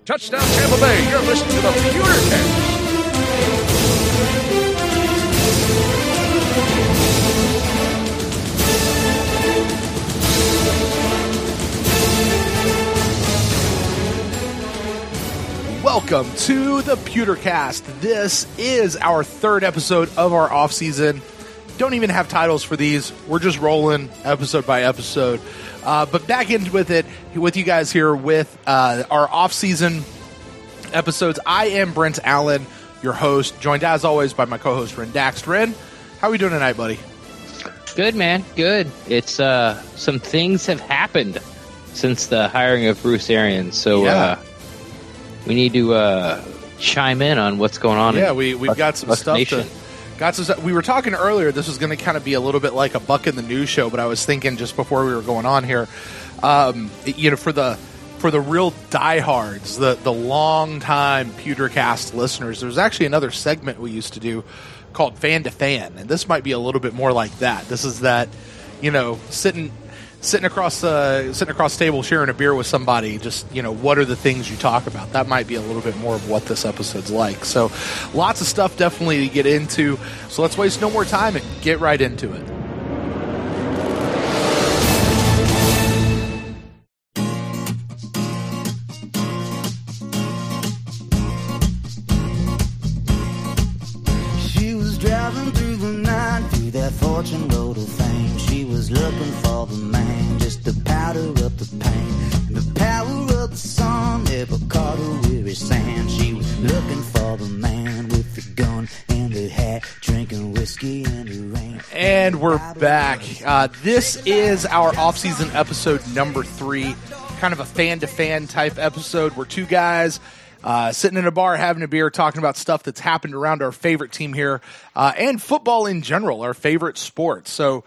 Touchdown Tampa Bay, you're listening to the PewterCast. Welcome to the PewterCast. This is our third episode of our off-season. Don't even have titles for these. We're just rolling episode by episode. But back in with it with you guys here with our off-season episodes. I am Brent Allen, your host, joined as always by my co-host Ren. Ren, how are we doing tonight, buddy? Good, man. Good. It's some things have happened since the hiring of Bruce Arians, so we need to chime in on what's going on. Yeah, we've got some stuff we were talking earlier. This was going to kind of be a little bit like a Buck in the News show, but I was thinking just before we were going on here, for the real diehards, the long-time PewterCast listeners, there's actually another segment we used to do called Fan to Fan, and this might be a little bit more like that. This is that, sitting across the table sharing a beer with somebody, just, what are the things you talk about? That might be a little bit more of what this episode's like. So lots of stuff definitely to get into. So let's waste no more time and get right into it. She was driving through the night through that fortune road of fame. She was looking for the man just to powder up the pain. And the power of the sun never caught her weary sand. She was looking for the man with the gun and the hat, drinking whiskey in the rain. And we're back. This is our off-season episode number 3, kind of a fan-to-fan type episode. We're two guys sitting in a bar having a beer, talking about stuff that's happened around our favorite team here, and football in general, our favorite sport. So,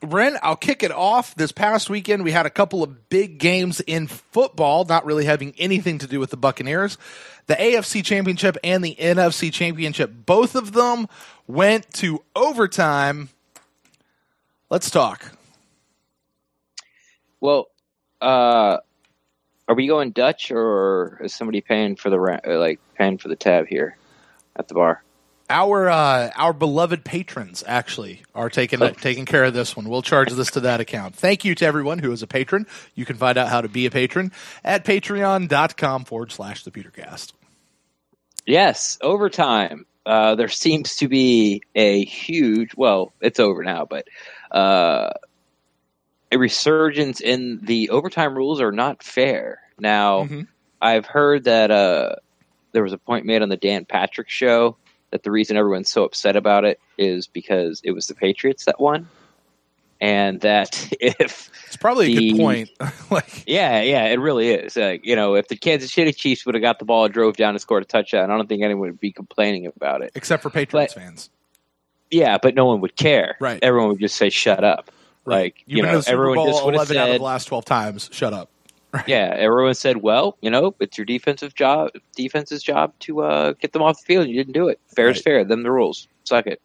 Ren, I'll kick it off. This past weekend, we had a couple of big games in football, not really having anything to do with the Buccaneers. The AFC Championship and the NFC Championship, both of them went to overtime. Let's talk. Well, are we going Dutch, or is somebody paying for the tab here at the bar? Our beloved patrons actually are taking care of this one. We'll charge this to that account. Thank you to everyone who is a patron. You can find out how to be a patron at patreon.com/thepewtercast. Yes, overtime. There seems to be a huge, well, it's over now, but a resurgence in the overtime rules are not fair. Now, I've heard that there was a point made on the Dan Patrick show that the reason everyone's so upset about it is because it was the Patriots that won, and that if it's probably a good point. yeah, it really is. If the Kansas City Chiefs would have got the ball and drove down and scored a touchdown, I don't think anyone would be complaining about it, except for Patriots fans. Yeah, but no one would care. Right? Everyone would just say, "Shut up!" Right. You've been to the Super everyone Bowl just would have 11 said, out of the last 12 times. Shut up. Right. Yeah, everyone said, "Well, it's your defense's job to get them off the field. You didn't do it. Fair is fair. Them the rules. Suck it."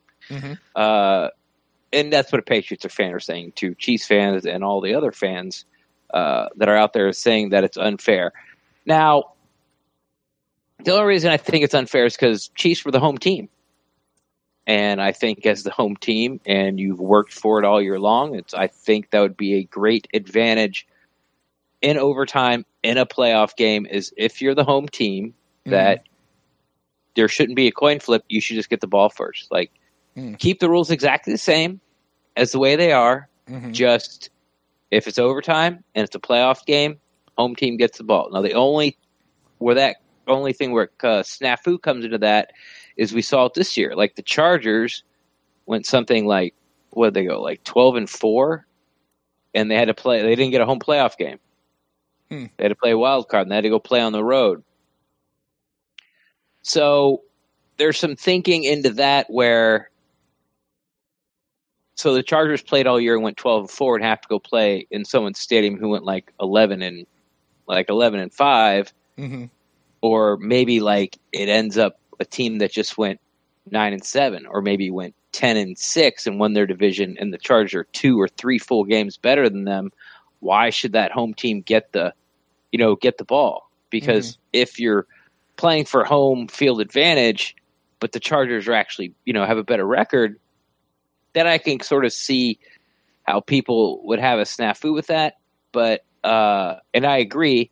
And that's what Patriots fans are saying to Chiefs fans and all the other fans that are out there saying that it's unfair. Now, the only reason I think it's unfair is because Chiefs were the home team, and I think as the home team, and you've worked for it all year long, I think that would be a great advantage in overtime in a playoff game. Is if you're the home team, that there shouldn't be a coin flip. You should just get the ball first. Keep the rules exactly the same as the way they are. Just if it's overtime and it's a playoff game, home team gets the ball. Now, the only thing where snafu comes into that is we saw it this year. Like the Chargers went something like, what did they go, like 12-4, and they had to play. They didn't get a home playoff game. They had to play a wild card, and they had to go play on the road. So there's some thinking into that where, so the Chargers played all year and went 12-4 and have to go play in someone's stadium who went like 11-5, or maybe like it ends up a team that just went 9-7, or maybe went 10-6 and won their division, and the Chargers are 2 or 3 full games better than them. Why should that home team get the ball? because if you're playing for home field advantage, but the Chargers are actually, have a better record, then I can sort of see how people would have a snafu with that. But, and I agree,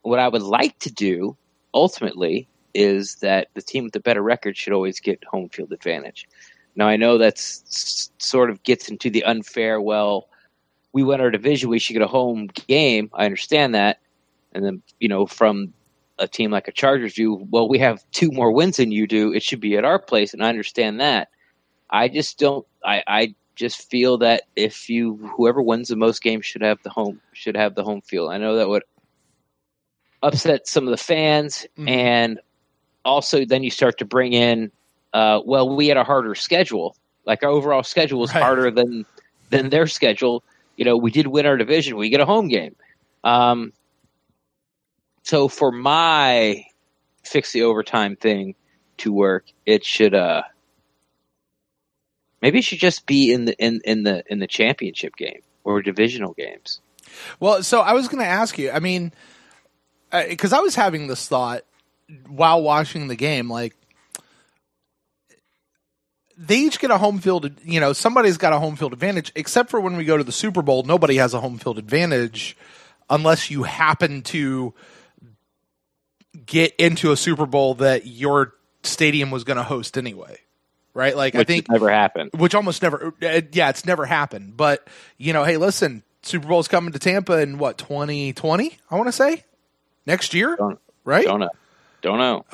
what I would like to do ultimately is that the team with the better record should always get home field advantage. Now, I know that's sort of gets into the unfair, well, we win our division, we should get a home game. I understand that. And then, from a team like a Chargers do, well, we have 2 more wins than you do. It should be at our place, and I understand that. I just don't. I just feel that whoever wins the most games should have the home field. I know that would upset some of the fans, and also then you start to bring in, we had a harder schedule. Like our overall schedule was harder than their schedule. We did win our division. We get a home game. So for my fix the overtime thing to work, it should maybe it should just be in the championship game or divisional games. Well, so I was going to ask you. I mean, because I was having this thought while watching the game, like they each get a home field. Somebody's got a home field advantage, except for when we go to the Super Bowl. Nobody has a home field advantage unless you happen to get into a Super Bowl that your stadium was going to host anyway, right? Like, which I think never happened. Which almost never. It's never happened. But hey, listen, Super Bowl's coming to Tampa in 2020? I want to say next year, right? Don't know.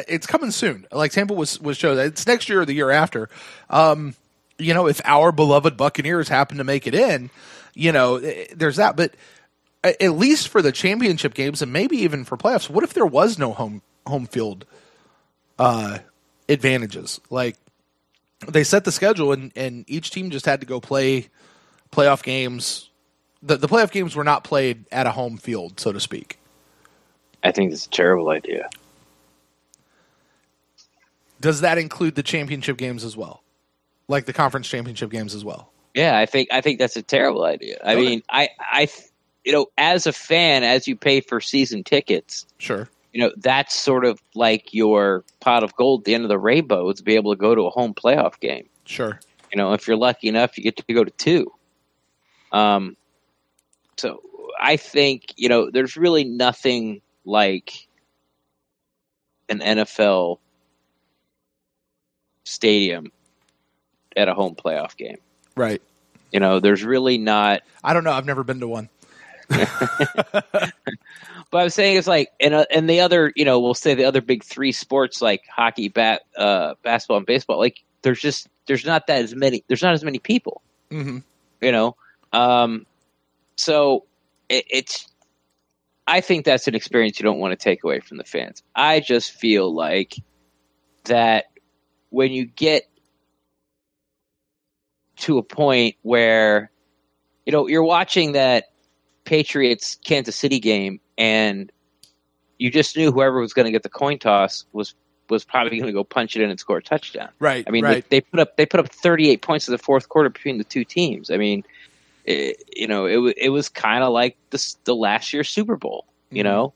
It's coming soon. Like Tampa was chosen. It's next year or the year after. If our beloved Buccaneers happen to make it in, there's that. But at least for the championship games and maybe even for playoffs, what if there was no home field advantages? Like they set the schedule and each team just had to go play playoff games. The playoff games were not played at a home field, so to speak. I think it's a terrible idea. Does that include the championship games as well? Like the conference championship games as well? Yeah, I think that's a terrible idea. I mean, I as a fan, as you pay for season tickets, sure, that's sort of like your pot of gold at the end of the rainbow is to be able to go to a home playoff game. Sure. If you're lucky enough, you get to go to 2. So I think, there's really nothing like an NFL stadium at a home playoff game. Right. There's really not. I don't know. I've never been to one. But I'm saying it's like, and the other, we'll say the other big 3 sports like hockey, basketball, and baseball. Like there's not as many people. Mm-hmm. So it's. I think that's an experience you don't want to take away from the fans. I just feel like that when you get to a point where you're watching that Patriots Kansas City game and you just knew whoever was going to get the coin toss was probably going to go punch it in and score a touchdown. Right. I mean, right. They put up 38 points in the fourth quarter between the 2 teams. I mean, it was kind of like the last year's Super Bowl. The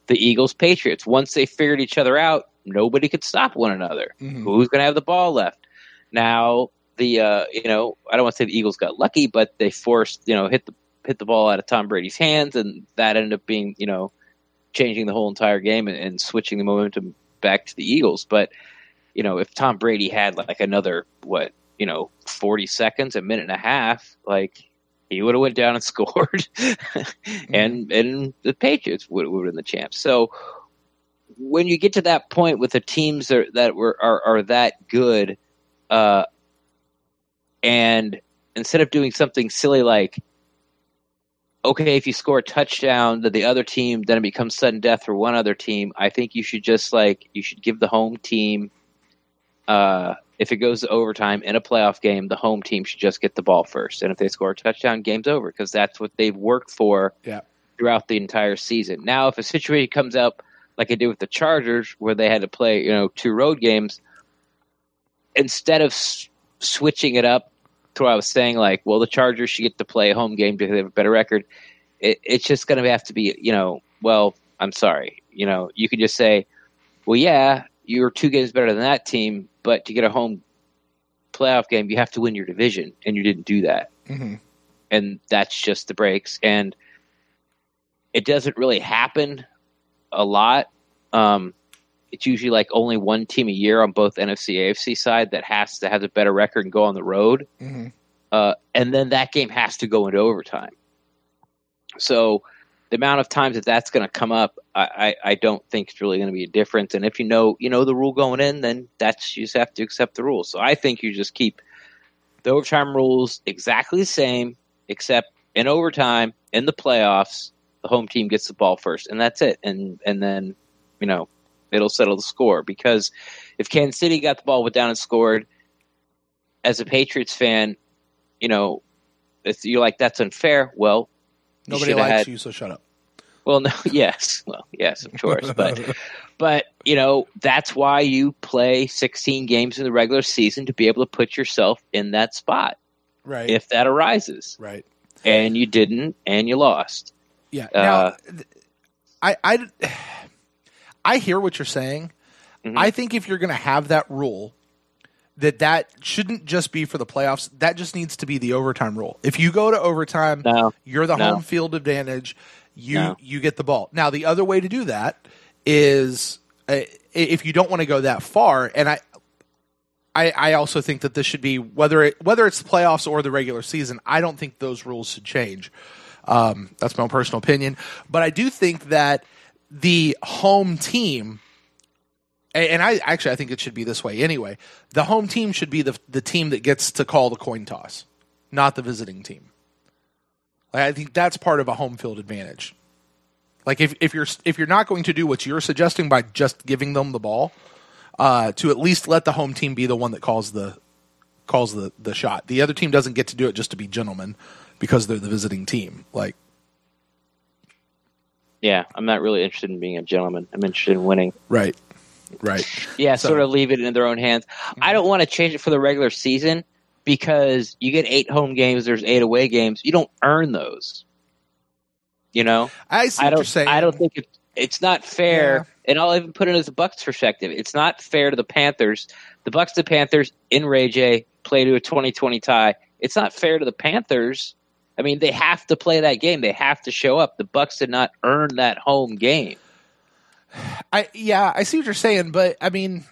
Eagles Patriots. Once they figured each other out, nobody could stop one another. Mm-hmm. Who's going to have the ball left? Now I don't want to say the Eagles got lucky, but they forced hit the ball out of Tom Brady's hands, and that ended up being changing the whole entire game and switching the momentum back to the Eagles. But if Tom Brady had like another 40 seconds, a minute and a half, like he would have went down and scored, and the Patriots would have been the champs. So when you get to that point with the teams that are that good, and instead of doing something silly like, okay, if you score a touchdown to the other team, then it becomes sudden death for one other team. I think you should give the home team, if it goes to overtime in a playoff game, the home team should just get the ball first. And if they score a touchdown, game's over, because that's what they've worked for throughout the entire season. Now, if a situation comes up like I did with the Chargers, where they had to play 2 road games, instead of switching it up to what I was saying, like, well, the Chargers should get to play a home game because they have a better record, it's just going to have to be, I'm sorry. You could just say, well, yeah, you're 2 games better than that team, but to get a home playoff game, you have to win your division, and you didn't do that. Mm-hmm. And that's just the breaks. And it doesn't really happen a lot. It's usually like only one team a year on both NFC, AFC side that has to have a better record and go on the road. Mm-hmm. And then that game has to go into overtime. So the amount of times that's going to come up, I don't think it's really going to be a difference. And if you know the rule going in, then you just have to accept the rules. So I think you just keep the overtime rules exactly the same, except in overtime, in the playoffs, the home team gets the ball first, and that's it. And then, it'll settle the score. Because if Kansas City got the ball, went down and scored, as a Patriots fan, if you're like, that's unfair, well, nobody likes you, so shut up. Well, no, yes. Well, yes, of course. But that's why you play 16 games in the regular season, to be able to put yourself in that spot. Right. If that arises. Right. And you didn't, and you lost. Yeah. Now, I hear what you're saying. Mm-hmm. I think if you're going to have that rule, that shouldn't just be for the playoffs. That just needs to be the overtime rule. If you go to overtime, you're the home field advantage. You get the ball. Now, the other way to do that is if you don't want to go that far, and I also think that this should be whether it's the playoffs or the regular season. I don't think those rules should change. That's my own personal opinion, but I do think that the home team, and I think it should be this way anyway. The home team should be the team that gets to call the coin toss, not the visiting team. I think that's part of a home field advantage. Like if you're not going to do what you're suggesting by just giving them the ball, to at least let the home team be the one that calls the shot. The other team doesn't get to do it just to be gentlemen because they're the visiting team. Yeah, I'm not really interested in being a gentleman. I'm interested in winning. Right. Yeah, sort of leave it in their own hands. I don't want to change it for the regular season because you get 8 home games, there's 8 away games. You don't earn those. I see what you're saying. I don't think it's not fair, and I'll even put it as a Bucs perspective. It's not fair to the Panthers. The Bucs and Panthers in Ray J play to a 20-20 tie. It's not fair to the Panthers. I mean, they have to play that game. They have to show up. The Bucs did not earn that home game. I see what you're saying, but I mean,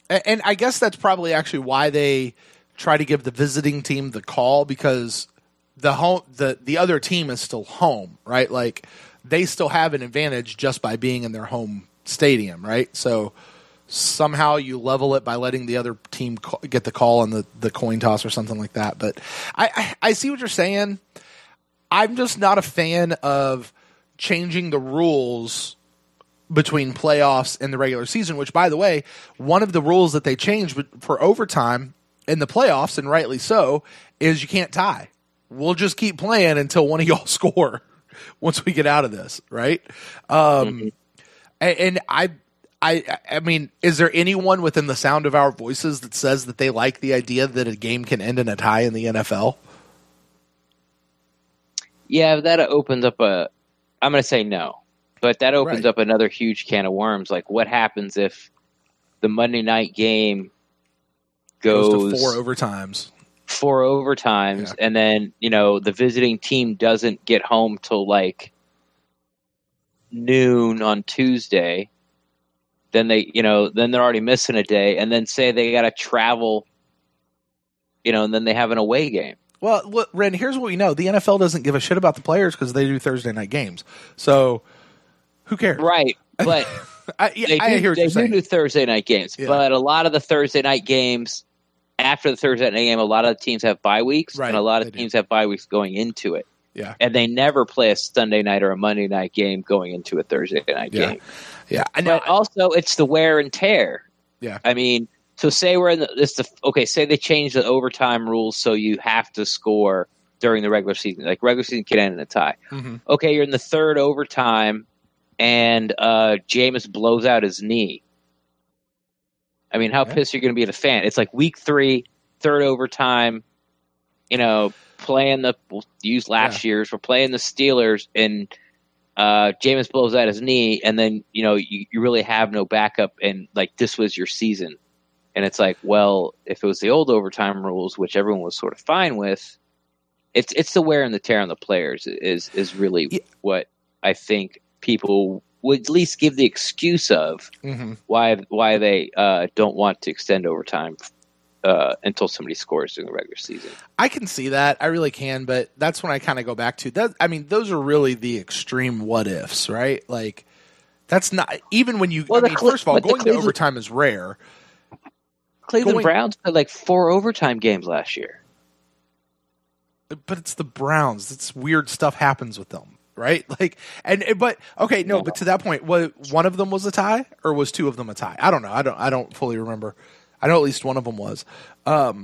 and I guess that's probably actually why they try to give the visiting team the call, because the other team is still home, right? Like they still have an advantage just by being in their home stadium, right? So somehow you level it by letting the other team get the call on the coin toss or something like that. But I see what you're saying. I'm just not a fan of changing the rules between playoffs and the regular season, which, by the way, one of the rules that they changed for overtime in the playoffs, and rightly so, is you can't tie. We'll just keep playing until one of y'all score once we get out of this, right? And I mean, is there anyone within the sound of our voices that says that they like the idea that a game can end in a tie in the NFL? Yeah, that opens up I'm going to say no. But that opens up another huge can of worms. Like, what happens if the Monday night game goes to 4 overtimes? 4 overtimes, and then, the visiting team doesn't get home till like noon on Tuesday. Then then they're already missing a day, and then say they got to travel, and then they have an away game. Well, look, Ren, here's what we know. The NFL doesn't give a shit about the players because they do Thursday night games. So who cares? Right. But I hear what you're saying. They do Thursday night games. Yeah. But a lot of the Thursday night games, after the Thursday night game, a lot of the teams have bye weeks, and a lot of teams have bye weeks going into it. Yeah. And they never play a Sunday night or a Monday night game going into a Thursday night game. Yeah. I know. But also, it's the wear and tear. Yeah. I mean, so say we're in say they change the overtime rules so you have to score during the regular season. Like, regular season can end in a tie. Mm-hmm. Okay, you're in the 3rd overtime, and Jameis blows out his knee. I mean, how pissed are you going to be at a fan? It's like week 3, 3rd overtime, playing we'll use last year's. We're playing the Steelers, and Jameis blows out his knee, and then you really have no backup, and like this was your season, and it's like, well, if it was the old overtime rules, which everyone was sort of fine with, it's the wear and the tear on the players is really what I think people would at least give the excuse of why they don't want to extend overtime until somebody scores during the regular season. I can see that. I really can, but that's when I kind of go back to that. I mean, those are really the extreme what ifs, right? Like, that's not even when you. Well, first of all, going to overtime is rare. Cleveland Browns had like 4 overtime games last year. But it's the Browns. It's weird stuff happens with them, right? Like, but to that point, one of them was a tie, or was 2 of them a tie? I don't know. I don't fully remember. I know at least one of them was. But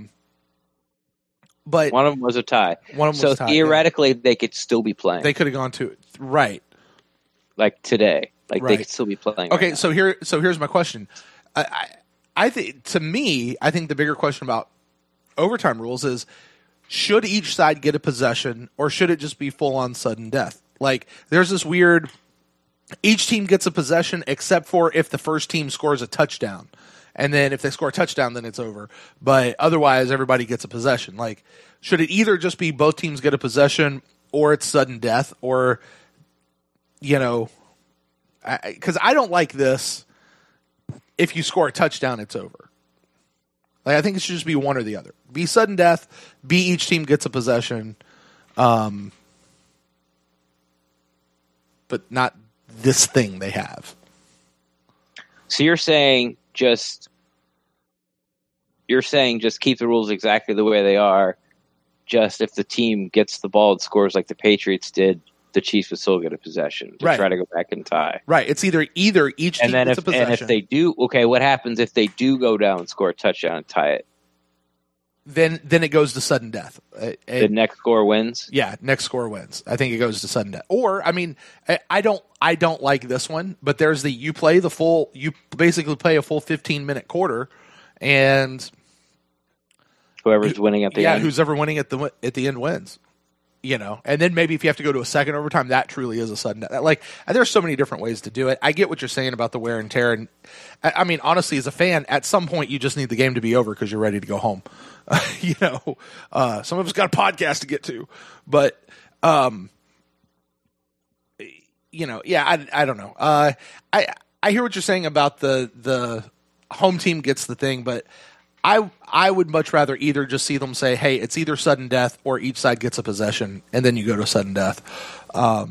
one of them was a tie. So theoretically, they could still be playing. They could have gone to it, right? Like today, they could still be playing. Okay, right so here's my question. I think the bigger question about overtime rules is, should each side get a possession, or should it just be full on sudden death? Like, there's this weird, each team gets a possession except for if the first team scores a touchdown. And then if they score a touchdown, then it's over. But otherwise, everybody gets a possession. Like, should it either just be both teams get a possession, or it's sudden death, or, because I don't like this. If you score a touchdown, it's over. Like, I think it should just be one or the other. Be sudden death. Be each team gets a possession. But not this thing they have. So you're saying just keep the rules exactly the way they are. Just if the team gets the ball and scores like the Patriots did, the Chiefs would still get a possession to try to go back and tie. Right. It's either each team gets a possession. And if they do, what happens if they do go down and score a touchdown and tie it? Then it goes to sudden death. The next score wins? Yeah, next score wins. I think it goes to sudden death. Or, I mean, I don't like this one, but there's you basically play a full 15-minute quarter, and whoever's winning at the end. Yeah, who's ever winning at the end wins. And then maybe if you have to go to a second overtime, that truly is a sudden death. Like, there's so many different ways to do it. I get what you're saying about the wear and tear, and I mean, honestly, as a fan, at some point you just need the game to be over because you're ready to go home. Some of us got a podcast to get to, but I don't know. I hear what you're saying about the home team gets the thing, but I would much rather either just see them say, hey, it's either sudden death or each side gets a possession, and then you go to sudden death. I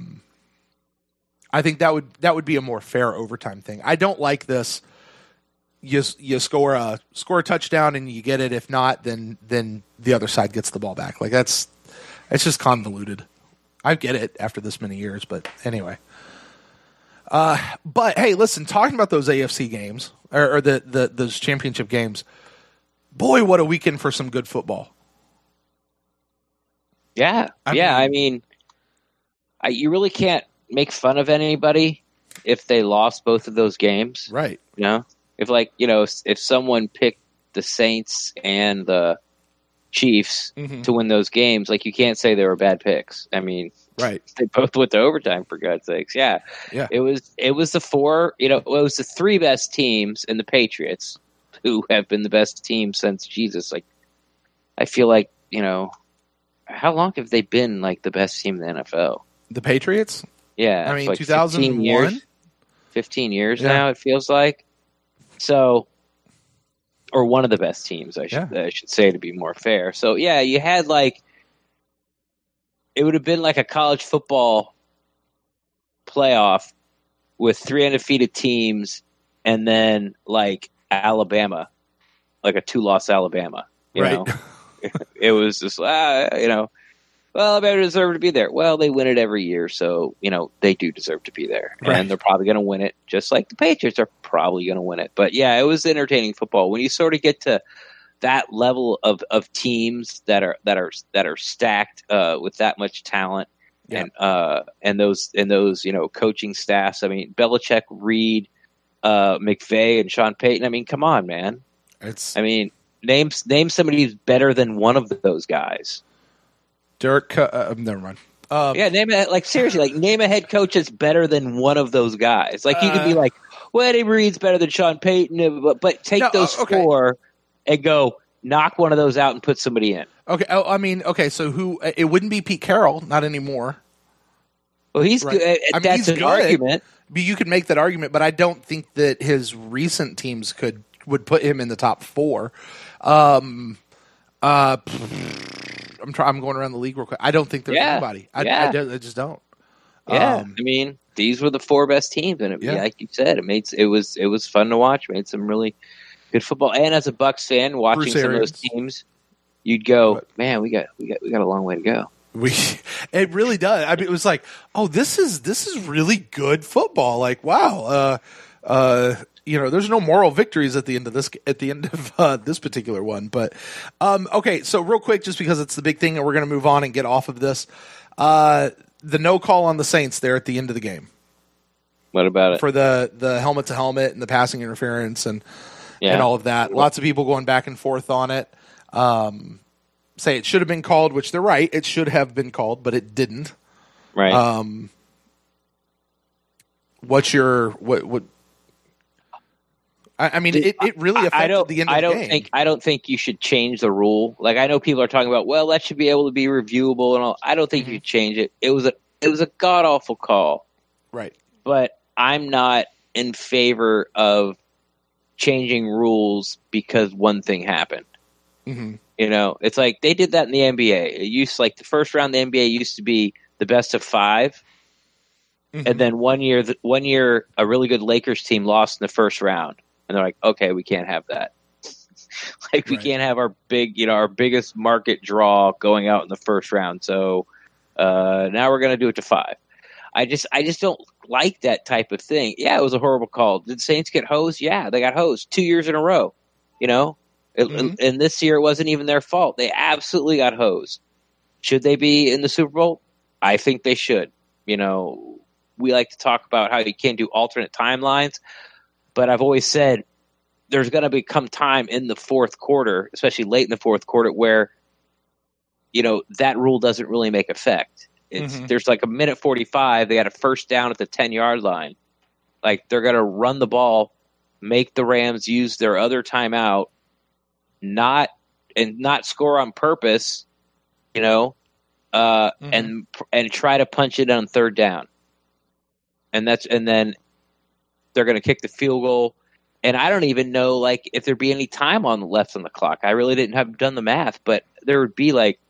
think that would be a more fair overtime thing. I don't like this. You score a touchdown and you get it. If not, then the other side gets the ball back. Like, it's just convoluted. I get it after this many years, but anyway. But hey, listen, talking about those AFC games or those championship games. Boy, what a weekend for some good football. Yeah. I mean, you really can't make fun of anybody if they lost both of those games. Right. If someone picked the Saints and the Chiefs to win those games, like, you can't say they were bad picks. I mean, right. They both went to overtime, for God's sakes. Yeah. It was the 3 best teams in the Patriots, who have been the best team since Jesus. Like, I feel like, how long have they been like the best team in the NFL? The Patriots? Yeah. I mean, like 2001? 15 years now, it feels like. So, or one of the best teams, I should say, to be more fair. So, yeah, you had it would have been like a college football playoff with 3 undefeated teams, and then like Alabama, like a 2-loss Alabama. You know, it was just well, Alabama deserved to be there. Well, they win it every year, so they do deserve to be there, and they're probably going to win it, just like the Patriots are probably going to win it. But yeah, it was entertaining football when you sort of get to that level of teams that are stacked with that much talent, and those coaching staffs. I mean, Belichick, Reed, McVay, and Sean Payton. I mean, come on, man. Name somebody who's better than one of those guys. Never mind. Name a, like seriously, like name a head coach that's better than one of those guys. Like you could be like, well, Eddie Reed's better than Sean Payton, but take those four and go knock one of those out and put somebody in. Okay. Oh, I mean, okay. So who? It wouldn't be Pete Carroll, not anymore. Well, he's right. good. That's he's an good. argument. You could make that argument, but I don't think that his recent teams would put him in the top 4. I'm going around the league real quick. I don't think there's anybody. I just don't. Yeah, I mean, these were the 4 best teams, and like you said, it was fun to watch. Made some really good football. And as a Bucs fan, watching some of those teams, you'd go, man, we got a long way to go. It really does. I mean, it was like, oh, this is really good football. Like, wow. There's no moral victories at the end of this particular one. But okay, so real quick, just because it's the big thing, and we're going to move on and get off of this. The no call on the Saints there at the end of the game. What about it? For the helmet to helmet and the passing interference and all of that. Lots of people going back and forth on it. Say it should have been called, which they're right. It should have been called, but it didn't. Right. What's your what? I mean, it really affected the end of the game. I don't think you should change the rule. Like I know people are talking about, well, that should be able to be reviewable and all. I don't think you should change it. It was a god awful call. Right. But I'm not in favor of changing rules because one thing happened. Mm-hmm. It's like they did that in the NBA. It used like the first round of the NBA used to be the best of 5. Mm-hmm. And then one year a really good Lakers team lost in the first round. And they're like, okay, we can't have that. We can't have our biggest market draw going out in the first round. So now we're going to do it to 5. I just don't like that type of thing. Yeah, it was a horrible call. Did Saints get hosed? Yeah, they got hosed 2 years in a row. And this year it wasn't even their fault. They absolutely got hosed. Should they be in the Super Bowl? I think they should. We like to talk about how you can't do alternate timelines. But I've always said there's going to become time in the fourth quarter, especially late in the fourth quarter, where, that rule doesn't really make effect. There's like a minute 45. They got a first down at the 10-yard line. Like they're going to run the ball, make the Rams use their other timeout, not score on purpose, and try to punch it on third down. And then they're going to kick the field goal. And I don't even know, like, if there'd be any time left on the clock. I really didn't have done the math, but there would be, like,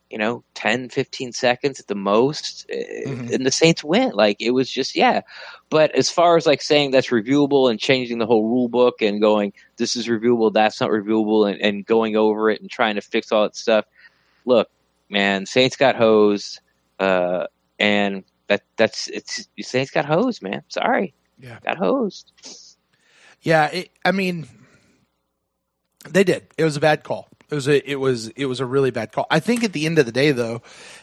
10, 15 seconds at the most, and the Saints win. Like, it was just, But as far as, like, saying that's reviewable and changing the whole rule book and going, this is reviewable, that's not reviewable, and going over it and trying to fix all that stuff, look, man, Saints got hosed, and Saints got hosed, man. Sorry. Yeah. Got hosed. Yeah, they did. It was a bad call. It was a really bad call. I think at the end of the day, though,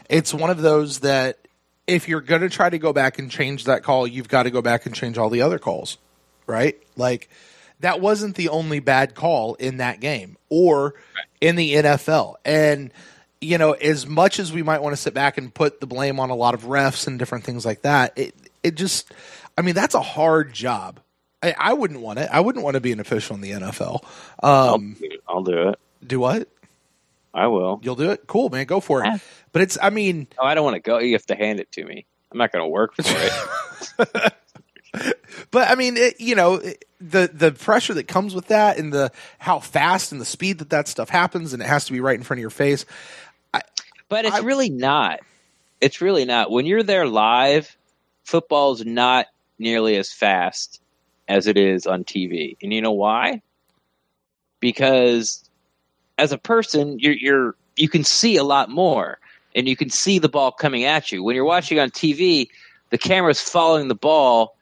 it's one of those that if you're going to try to go back and change that call, you've got to go back and change all the other calls, right? Like that wasn't the only bad call in that game or in the NFL. And as much as we might want to sit back and put the blame on a lot of refs and different things like that, it just, I mean, that's a hard job. I wouldn't want it. I wouldn't want to be an official in the NFL. I'll do it. Do what? I will. You'll do it? Cool, man. Go for it. But it's, I mean. No, I don't want to go. You have to hand it to me. I'm not going to work for it. But I mean, the pressure that comes with that and how fast and the speed that stuff happens and it has to be right in front of your face. But it's really not. It's really not. When you're there live, football's not nearly as fast as it is on TV. And you know why? Because as a person, you can see a lot more and you can see the ball coming at you. When you're watching on TV, the camera's following the ball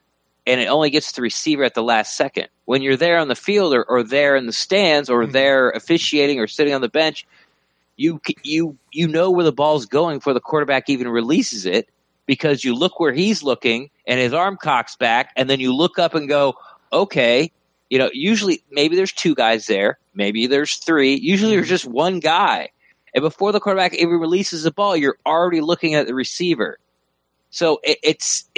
and it only gets to the receiver at the last second. When you're there on the field or there in the stands or there officiating or sitting on the bench, you know where the ball's going before the quarterback even releases it because you look where he's looking and his arm cocks back and then you look up and go, okay, usually maybe there's 2 guys there, maybe there's 3, usually there's just one guy. And before the quarterback even releases the ball, you're already looking at the receiver. So it's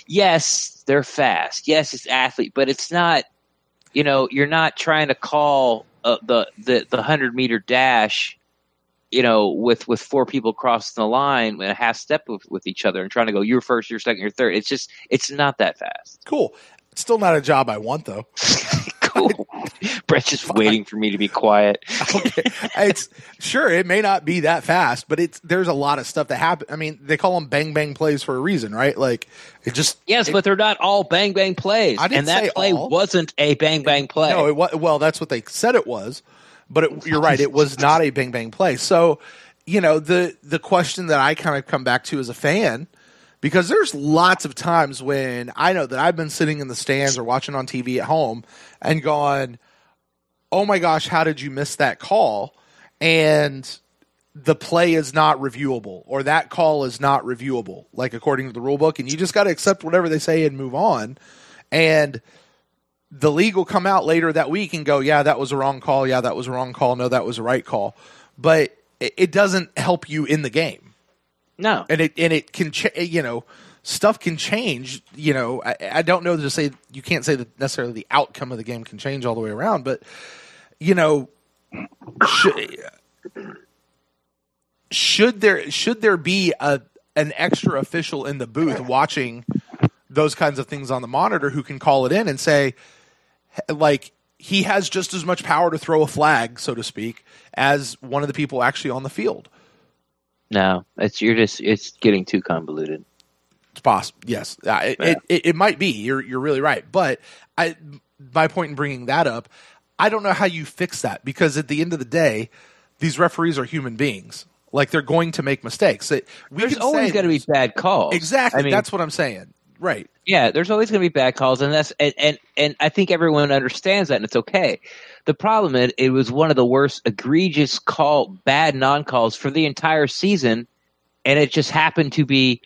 yes, they're fast. Yes, it's athlete, but it's not. You're not trying to call the 100-meter dash. With four people crossing the line and a half step with each other and trying to go, you're first, you're second, you're third. It's not that fast. Cool. It's still not a job I want, though. Cool. Brett's just waiting for me to be quiet. Okay. It may not be that fast, but there's a lot of stuff that happen. I mean, they call them bang bang plays for a reason, right? Like but they're not all bang bang plays. And that play wasn't a bang bang play. No, well, that's what they said it was. But you're right, it was not a bang bang play. So, the question that I kind of come back to as a fan, because there's lots of times when I know that I've been sitting in the stands or watching on TV at home and going, oh my gosh, how did you miss that call? And the play is not reviewable, or that call is not reviewable, like according to the rule book, and you just got to accept whatever they say and move on. And the league will come out later that week and go, yeah, that was a wrong call. Yeah, that was a wrong call. No, that was a right call. But it doesn't help you in the game. No. And it can, stuff can change. I don't know to say, you can't say that necessarily the outcome of the game can change all the way around, but, should there be an extra official in the booth watching those kinds of things on the monitor who can call it in and say, like, he has just as much power to throw a flag, so to speak, as one of the people actually on the field? No, it's getting too convoluted. It's possible. Yes, it might be. You're really right. But my point in bringing that up, I don't know how you fix that, because at the end of the day, these referees are human beings. Like, they're going to make mistakes. There's always going to be bad calls. Exactly. That's what I'm saying. Right. Yeah, there's always going to be bad calls, and and I think everyone understands that, and it's okay. The problem is, it was one of the worst egregious bad non-calls for the entire season, and it just happened to be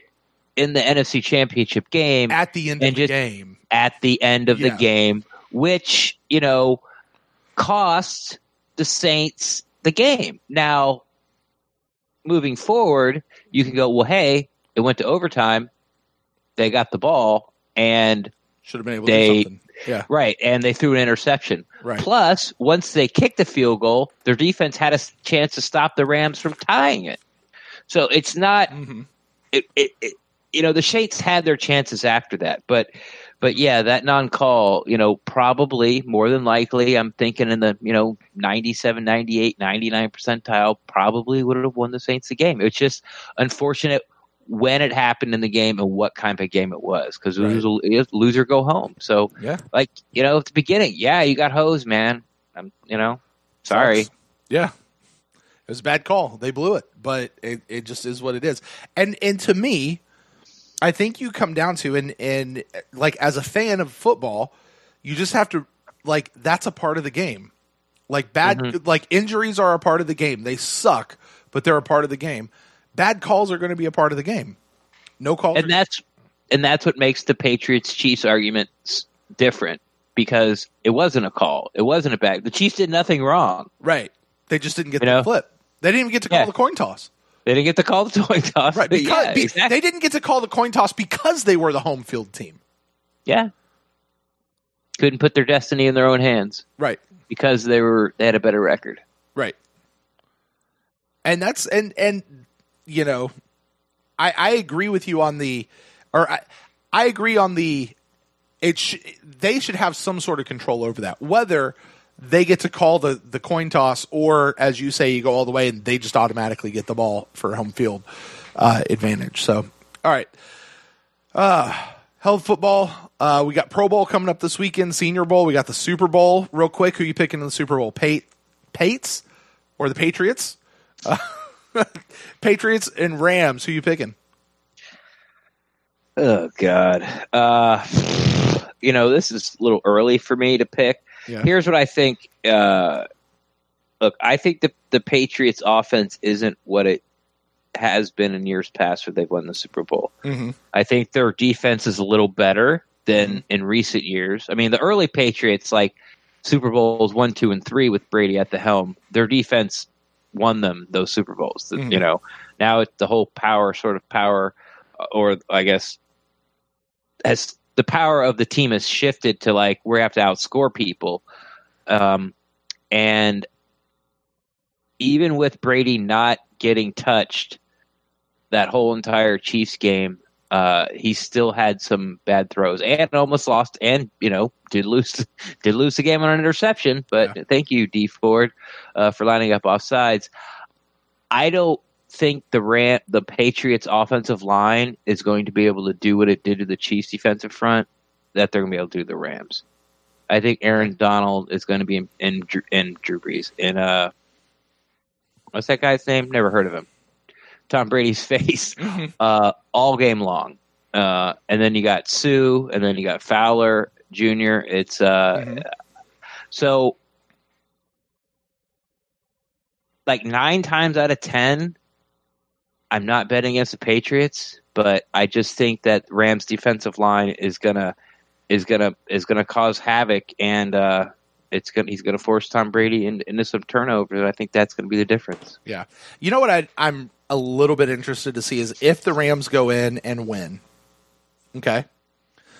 in the NFC Championship game at the end of the game. At the end of the game, which cost the Saints the game. Now, moving forward, you can go, well, hey, it went to overtime. They got the ball, and should have been able to do something. Yeah. Right, and they threw an interception. Right. Plus, once they kicked the field goal, their defense had a chance to stop the Rams from tying it. So it's not the Saints had their chances after that. But yeah, that non-call, probably, more than likely, I'm thinking in the, 97, 98, 99 percentile, probably would have won the Saints the game. It's just unfortunate when it happened in the game and what kind of game it was, because it was loser go home. So, at the beginning, you got hosed, man. Sorry. Sucks. Yeah. It was a bad call. They blew it, but it just is what it is. And to me, I think you come down to, and like, as a fan of football, you just have to, like, that's a part of the game. Like, like, injuries are a part of the game. They suck, but they're a part of the game. Bad calls are going to be a part of the game. No calls. And that's what makes the Patriots-Chiefs argument different, because it wasn't a call. It wasn't a bad. The Chiefs did nothing wrong. Right. They just didn't get the flip. They didn't even get to call the coin toss. They didn't get to call the coin toss. Right. Because, they didn't get to call the coin toss because they were the home field team. Yeah. Couldn't put their destiny in their own hands. Right. Because they had a better record. Right. And that's I agree with you on I agree on they should have some sort of control over that. Whether they get to call the coin toss, or, as you say, you go all the way and they just automatically get the ball for home field advantage. So, all right. Hell of football. We got Pro Bowl coming up this weekend, Senior Bowl. We got the Super Bowl. Real quick, who you picking in the Super Bowl? Pates or the Patriots? Patriots and Rams. Who you picking? Oh, God. This is a little early for me to pick. Yeah. Here's what I think. Look, I think the Patriots offense isn't what it has been in years past where they've won the Super Bowl. Mm-hmm. I think their defense is a little better than in recent years. I mean, the early Patriots, like Super Bowls 1, 2, and 3 with Brady at the helm, their defense won them those Super Bowls. You know, now it's the whole power, or I guess as the power of the team has shifted to like we have to outscore people, and even with Brady not getting touched that whole entire Chiefs game, he still had some bad throws and almost lost, and did lose the game on an interception. But thank you, D Ford, for lining up offsides. I don't think the Patriots offensive line is going to be able to do what it did to the Chiefs defensive front that they're going to be able to do to the Rams. I think Aaron Donald is going to be in Drew Brees in what's that guy's name? Never heard of him. Tom Brady's face all game long. And then you got Sue, and then you got Fowler Jr. It's so like 9 times out of 10, I'm not betting against the Patriots, but I just think that Rams defensive line is gonna cause havoc, and he's gonna force Tom Brady into some turnovers. I think that's gonna be the difference. Yeah, you know what I'm a little bit interested to see is if the Rams go in and win. Okay.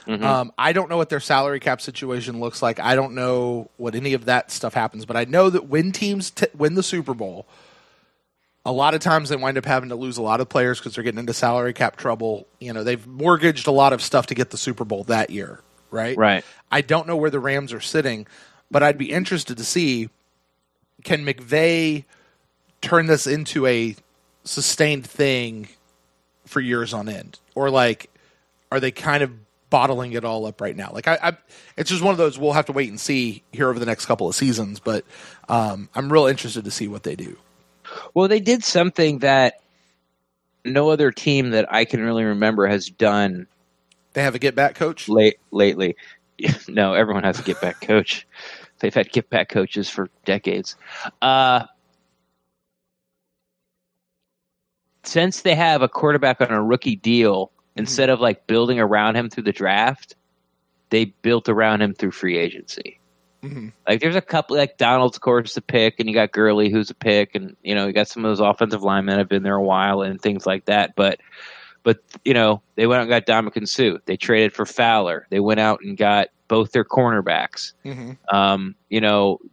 I don't know what their salary cap situation looks like. I don't know what any of that stuff happens, but I know that when teams win the Super Bowl, a lot of times they wind up having to lose a lot of players because they're getting into salary cap trouble. They've mortgaged a lot of stuff to get the Super Bowl that year, right? Right. I don't know where the Rams are sitting, but I'd be interested to see, can McVay turn this into a sustained thing for years on end? Or are they kind of bottling it all up right now? It's just one of those we'll have to wait and see here over the next couple of seasons, but I'm real interested to see what they do. Well, they did something that no other team that I can really remember has done. They have a get-back coach? Lately. No, everyone has a get-back coach. They've had get-back coaches for decades. Since they have a quarterback on a rookie deal, instead of building around him through the draft, they built around him through free agency. There's a couple, Donald's, of course, the pick, and you got Gurley, who's a pick, and you got some of those offensive linemen that have been there a while and things like that. But they went out and got Ndamukong Suh. They traded for Fowler. They went out and got both their cornerbacks.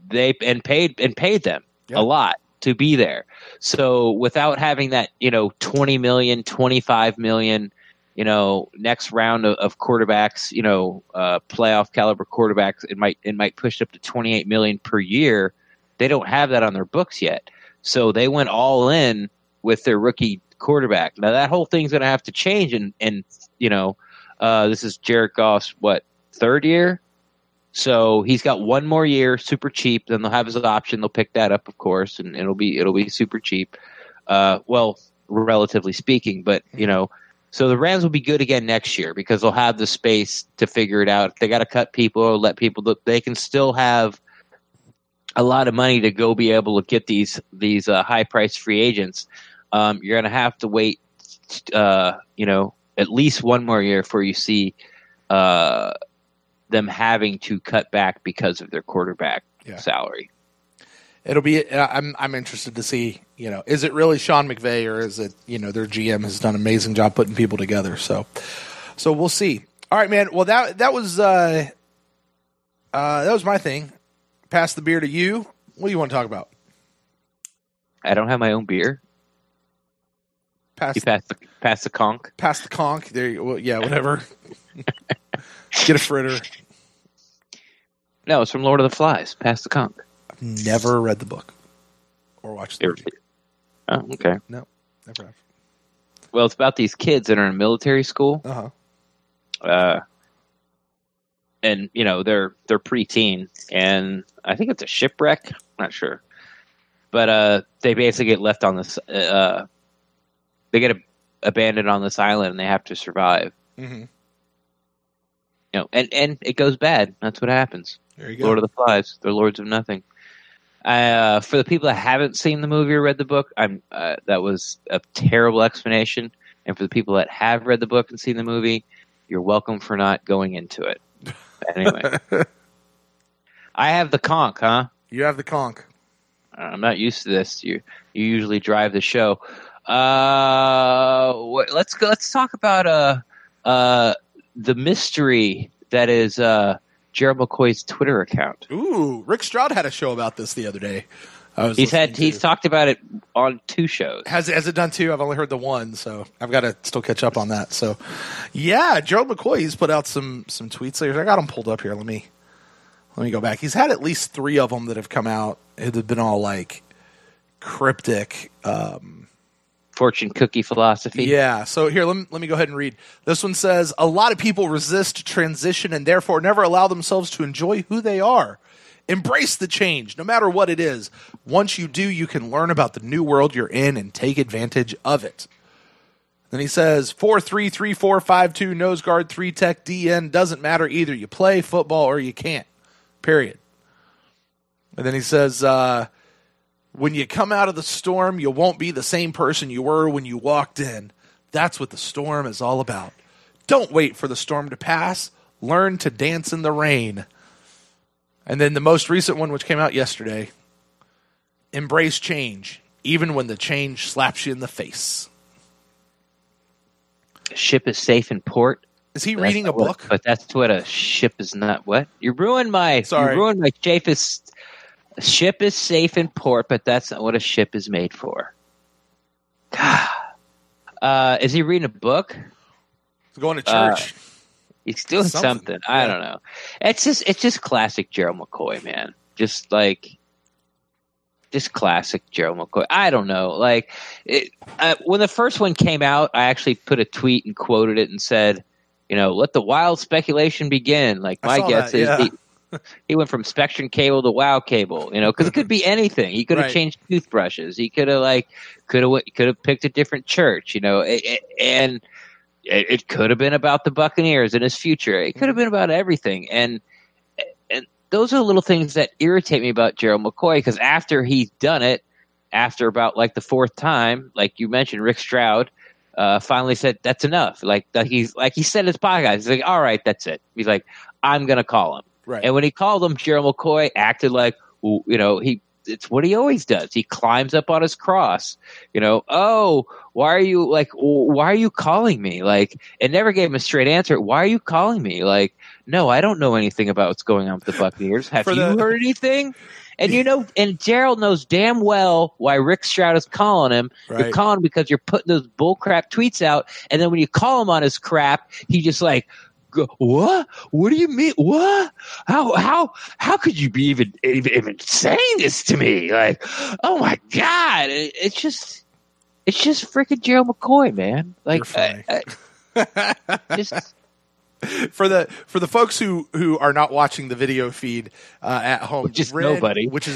They paid them a lot to be there. So without having that, $20 million, $25 million. Next round of quarterbacks, playoff caliber quarterbacks, it might push up to $28 million per year. They don't have that on their books yet, so they went all in with their rookie quarterback. Now that whole thing's going to have to change, and this is Jared Goff's third year, so he's got one more year, super cheap. Then they'll have his option. They'll pick that up, of course, and it'll be super cheap. Well, relatively speaking, but So the Rams will be good again next year because they'll have the space to figure it out. If they got to cut people or let people look, they can still have a lot of money to go be able to get these high-priced free agents. You're going to have to wait, at least one more year before you see them having to cut back because of their quarterback salary. It'll be. I'm interested to see. Is it really Sean McVay or is it their GM has done an amazing job putting people together? So we'll see. All right, man. Well, that was my thing. Pass the beer to you. What do you want to talk about? I don't have my own beer. Pass the conch. Pass the conch. There you go. Well, yeah, whatever. Get a fritter. No, it's from Lord of the Flies. Pass the conch. Never read the book or watched the movie. Oh, okay. No, never have. Well, it's about these kids that are in military school. And they're preteen, and I think it's a shipwreck. I'm not sure, but they basically get left on this. They get abandoned on this island, and they have to survive. And it goes bad. That's what happens. There you go. Lord of the Flies. They're lords of nothing. For the people that haven't seen the movie or read the book, that was a terrible explanation. And for the people that have read the book and seen the movie, you're welcome for not going into it. Anyway, I have the conch, huh? You have the conch. I'm not used to this. You usually drive the show. Let's go. Let's talk about the mystery that is Gerald McCoy's Twitter account. Ooh, Rick Stroud had a show about this the other day. He's talked about it on 2 shows. Has it done 2? I've only heard the 1, so I've got to still catch up on that. So, yeah, Gerald McCoy, he's put out some tweets later. I got them pulled up here. Let me go back. He's had at least 3 of them that have come out. It have been all like cryptic. Fortune cookie philosophy. Yeah. So here, let me go ahead and read. This one says, a lot of people resist transition and therefore never allow themselves to enjoy who they are. Embrace the change, no matter what it is. Once you do, you can learn about the new world you're in and take advantage of it. Then he says, 4-3-3-4-5-2, nose guard, 3 tech, DN, doesn't matter either. You play football or you can't. Period. And then he says, when you come out of the storm, you won't be the same person you were when you walked in. That's what the storm is all about. Don't wait for the storm to pass. Learn to dance in the rain. And then the most recent one, which came out yesterday, embrace change, even when the change slaps you in the face. A ship is safe in port. Is he reading a book? But that's what a ship is not. What? You ruined my Japheth. A ship is safe in port, but that's not what a ship is made for. Is he reading a book? He's going to church. He's doing something. I don't know. It's just classic Gerald McCoy, man. Just classic Gerald McCoy. I don't know. Like when the first one came out, I actually put a tweet and quoted it and said, let the wild speculation begin. Like my guess is he went from Spectrum cable to WoW cable, because it could be anything. He could have changed toothbrushes. He could have picked a different church, and it could have been about the Buccaneers and his future. It could have been about everything. And those are little things that irritate me about Gerald McCoy, because after he's done it, after about like the 4th time, like you mentioned, Rick Stroud finally said, that's enough. Like he said in his podcast, he's like, all right, that's it. He's like, I'm going to call him. Right. And when he called him, Gerald McCoy acted like, it's what he always does. He climbs up on his cross, oh, why are you calling me? Like, it never gave him a straight answer. Why are you calling me? Like, no, I don't know anything about what's going on with the Buccaneers. Have you heard anything? And and Gerald knows damn well why Rick Stroud is calling him. Right. You're calling him because you're putting those bullcrap tweets out, and then when you call him on his crap, he just like, what? What do you mean? What? How could you be even saying this to me? Like, oh my God! It's just freaking Gerald McCoy, man. Like, just. For the folks who are not watching the video feed at home, which is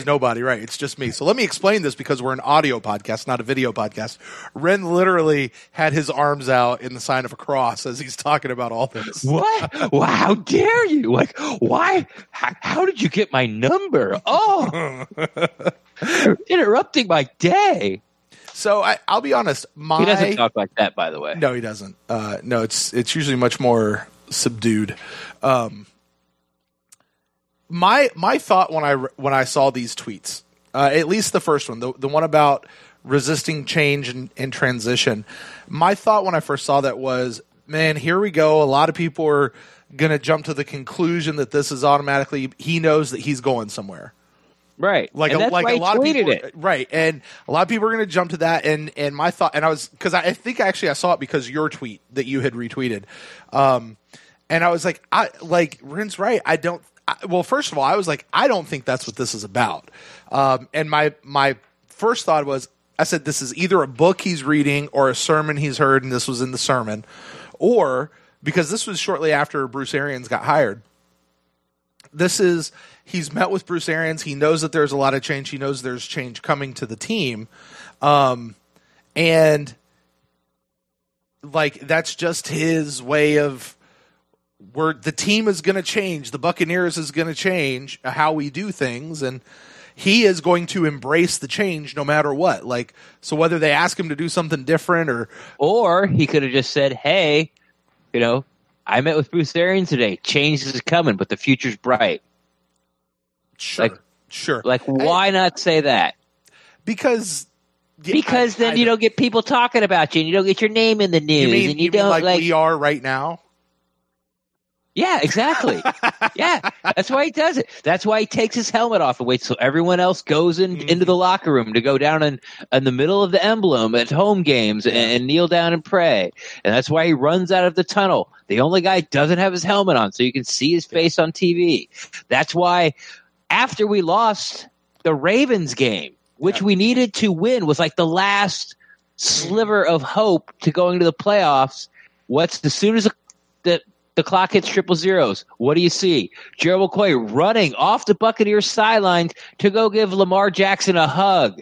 nobody, right? It's just me. So let me explain this, because we're an audio podcast, not a video podcast. Ren literally had his arms out in the sign of a cross as he's talking about all this. What? Wow, how dare you? Like, why? How did you get my number? Oh, interrupting my day. So I'll be honest. He doesn't talk like that, by the way. No, he doesn't. No, it's usually much more subdued. My thought when I saw these tweets, at least the first one, the one about resisting change and transition, my thought when I first saw that was, man, here we go. A lot of people are going to jump to the conclusion that this is automatically, he knows that he's going somewhere. Right. Like and a lot of people, it. Right. And a lot of people are going to jump to that. And my thought, and I think actually I saw it because your tweet that you had retweeted. And I was like, Ren's right. Well, first of all, I was like, I don't think that's what this is about. And my first thought was, I said, this is either a book he's reading or a sermon he's heard, and this was in the sermon, or because this was shortly after Bruce Arians got hired. He's met with Bruce Arians. He knows that there's a lot of change. He knows there's change coming to the team. And like, that's just his way of, the team is going to change. The Buccaneers is going to change how we do things. And he is going to embrace the change no matter what. Like, so whether they ask him to do something different or he could have just said, hey, I met with Bruce Arians today. Change is coming, but the future's bright. Sure. Like, why not say that? Because then you don't get people talking about you, and you don't get your name in the news, and you don't mean like we are right now. Yeah, exactly. Yeah, that's why he does it. That's why he takes his helmet off and waits till everyone else goes into the locker room to go down in the middle of the emblem at home games and kneel down and pray. And that's why he runs out of the tunnel. The only guy doesn't have his helmet on, so you can see his face on TV. That's why after we lost the Ravens game, which we needed to win, was like the last sliver of hope to going to the playoffs. As soon as the clock hits 000, what do you see? Gerald McCoy running off the Buccaneers sidelines to go give Lamar Jackson a hug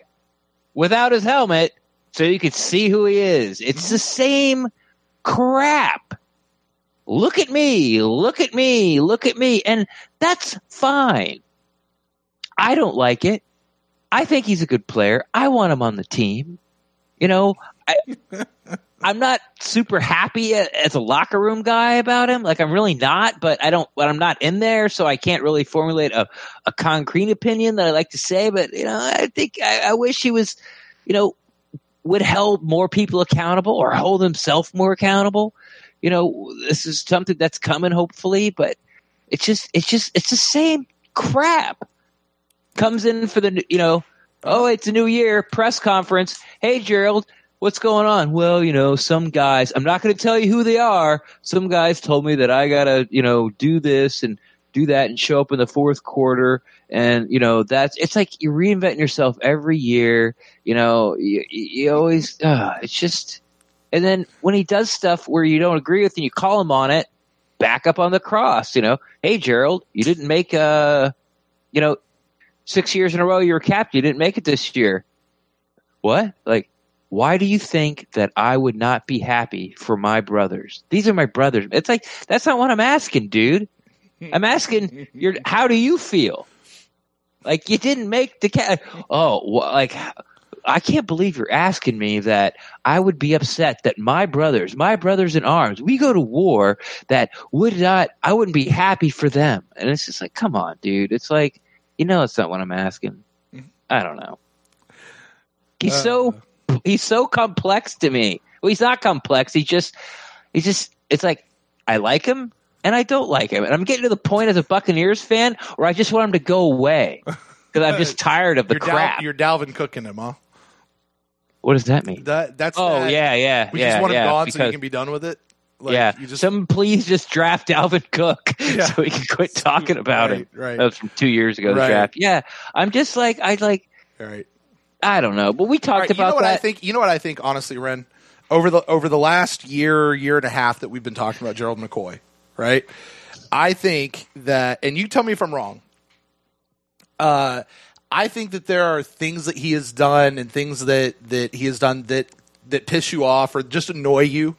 without his helmet so you could see who he is. It's the same crap. Look at me, look at me, look at me. And that's fine. I don't like it. I think he's a good player. I want him on the team. You know, I'm not super happy as a locker room guy about him. Like, I'm really not, but I'm not in there, so I can't really formulate a concrete opinion that I like to say. But, you know, I think I wish he was, you know, would hold more people accountable or hold himself more accountable. You know, this is something that's coming, hopefully, but it's the same crap. Comes in for the, you know, oh, it's a new year, press conference. Hey, Gerald, what's going on? Well, you know, some guys, I'm not going to tell you who they are. Some guys told me that I got to, you know, do this and do that and show up in the fourth quarter. And, you know, it's like you're reinventing yourself every year. You know, you always, it's just, and then when he does stuff where you don't agree with and you call him on it, back up on the cross, you know, hey, Gerald, you didn't make, you know, 6 years in a row you were captain. You didn't make it this year. What? Like, why do you think that I would not be happy for my brothers? These are my brothers. It's like, that's not what I'm asking, dude. I'm asking, how do you feel? Like, you didn't make the like, I can't believe you're asking me that I would be upset that my brothers in arms, we go to war, that I wouldn't be happy for them. And it's just like, come on, dude. It's like, you know, it's not what I'm asking. I don't know. He's so complex to me. Well, he's not complex. He's just, it's like, I like him and I don't like him. And I'm getting to the point as a Buccaneers fan where I just want him to go away because I'm just tired of the crap. You're Dalvin cooking him, huh? What does that mean? That's yeah. We just want him gone so you can be done with it. Like, please just draft Dalvin Cook so we can quit talking about him. Right. That was from 2 years ago, the draft. Yeah, I'm just like, right. I don't know, but we talked about that. You know what I think, honestly, Ren? Over the last year and a half that we've been talking about Gerald McCoy, right? I think that, and you tell me if I'm wrong, I think that there are things that he has done and things that he has done that piss you off or just annoy you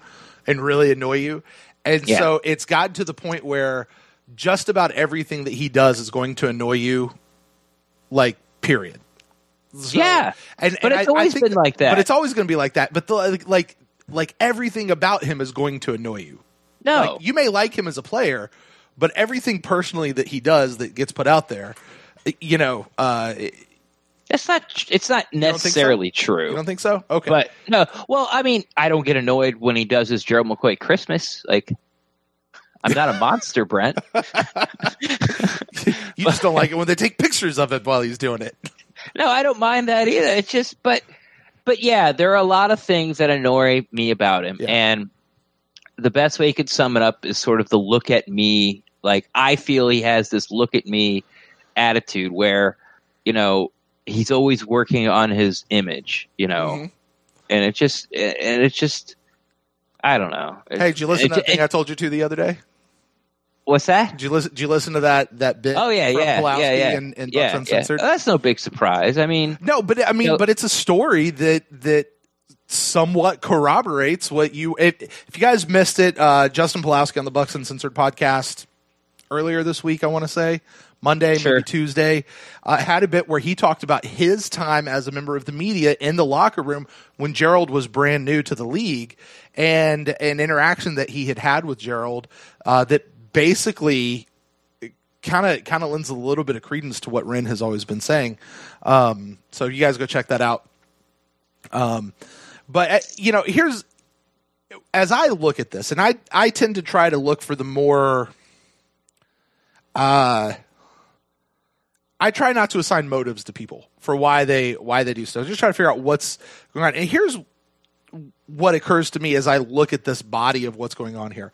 and really annoy you. And so it's gotten to the point where just about everything that he does is going to annoy you, like, period. So, but it's always been like that. But it's always going to be like that. But like everything about him is going to annoy you. No. Like, you may like him as a player, but everything personally that he does that gets put out there, you know, it's not necessarily true. You don't think so? Okay. But no, well, I mean, I don't get annoyed when he does his Gerald McCoy Christmas. Like, I'm not a monster, Brent. You just don't like it when they take pictures of it while he's doing it. No, I don't mind that either. It's just, but yeah, there are a lot of things that annoy me about him. Yeah. And the best way you could sum it up is sort of the look at me. Like, I feel he has this look at me attitude where, you know, he's always working on his image, you know, and it's just, I don't know. Hey, did you listen to that thing I told you to the other day? What's that? Did you listen to that bit? Oh yeah, and Bucs Uncensored? That's no big surprise. I mean, no, but but it's a story that somewhat corroborates what you. If you guys missed it, Justin Pulowski on the Bucs Uncensored podcast earlier this week, I want to say Monday, maybe Tuesday, had a bit where he talked about his time as a member of the media in the locker room when Gerald was brand new to the league, and an interaction that he had with Gerald that basically kind of lends a little bit of credence to what Ren has always been saying. So you guys go check that out. But here's, as I look at this, and I tend to try to look for the more, I try not to assign motives to people for why they do stuff. Just try to figure out what's going on. And here's what occurs to me as I look at this body of what's going on here.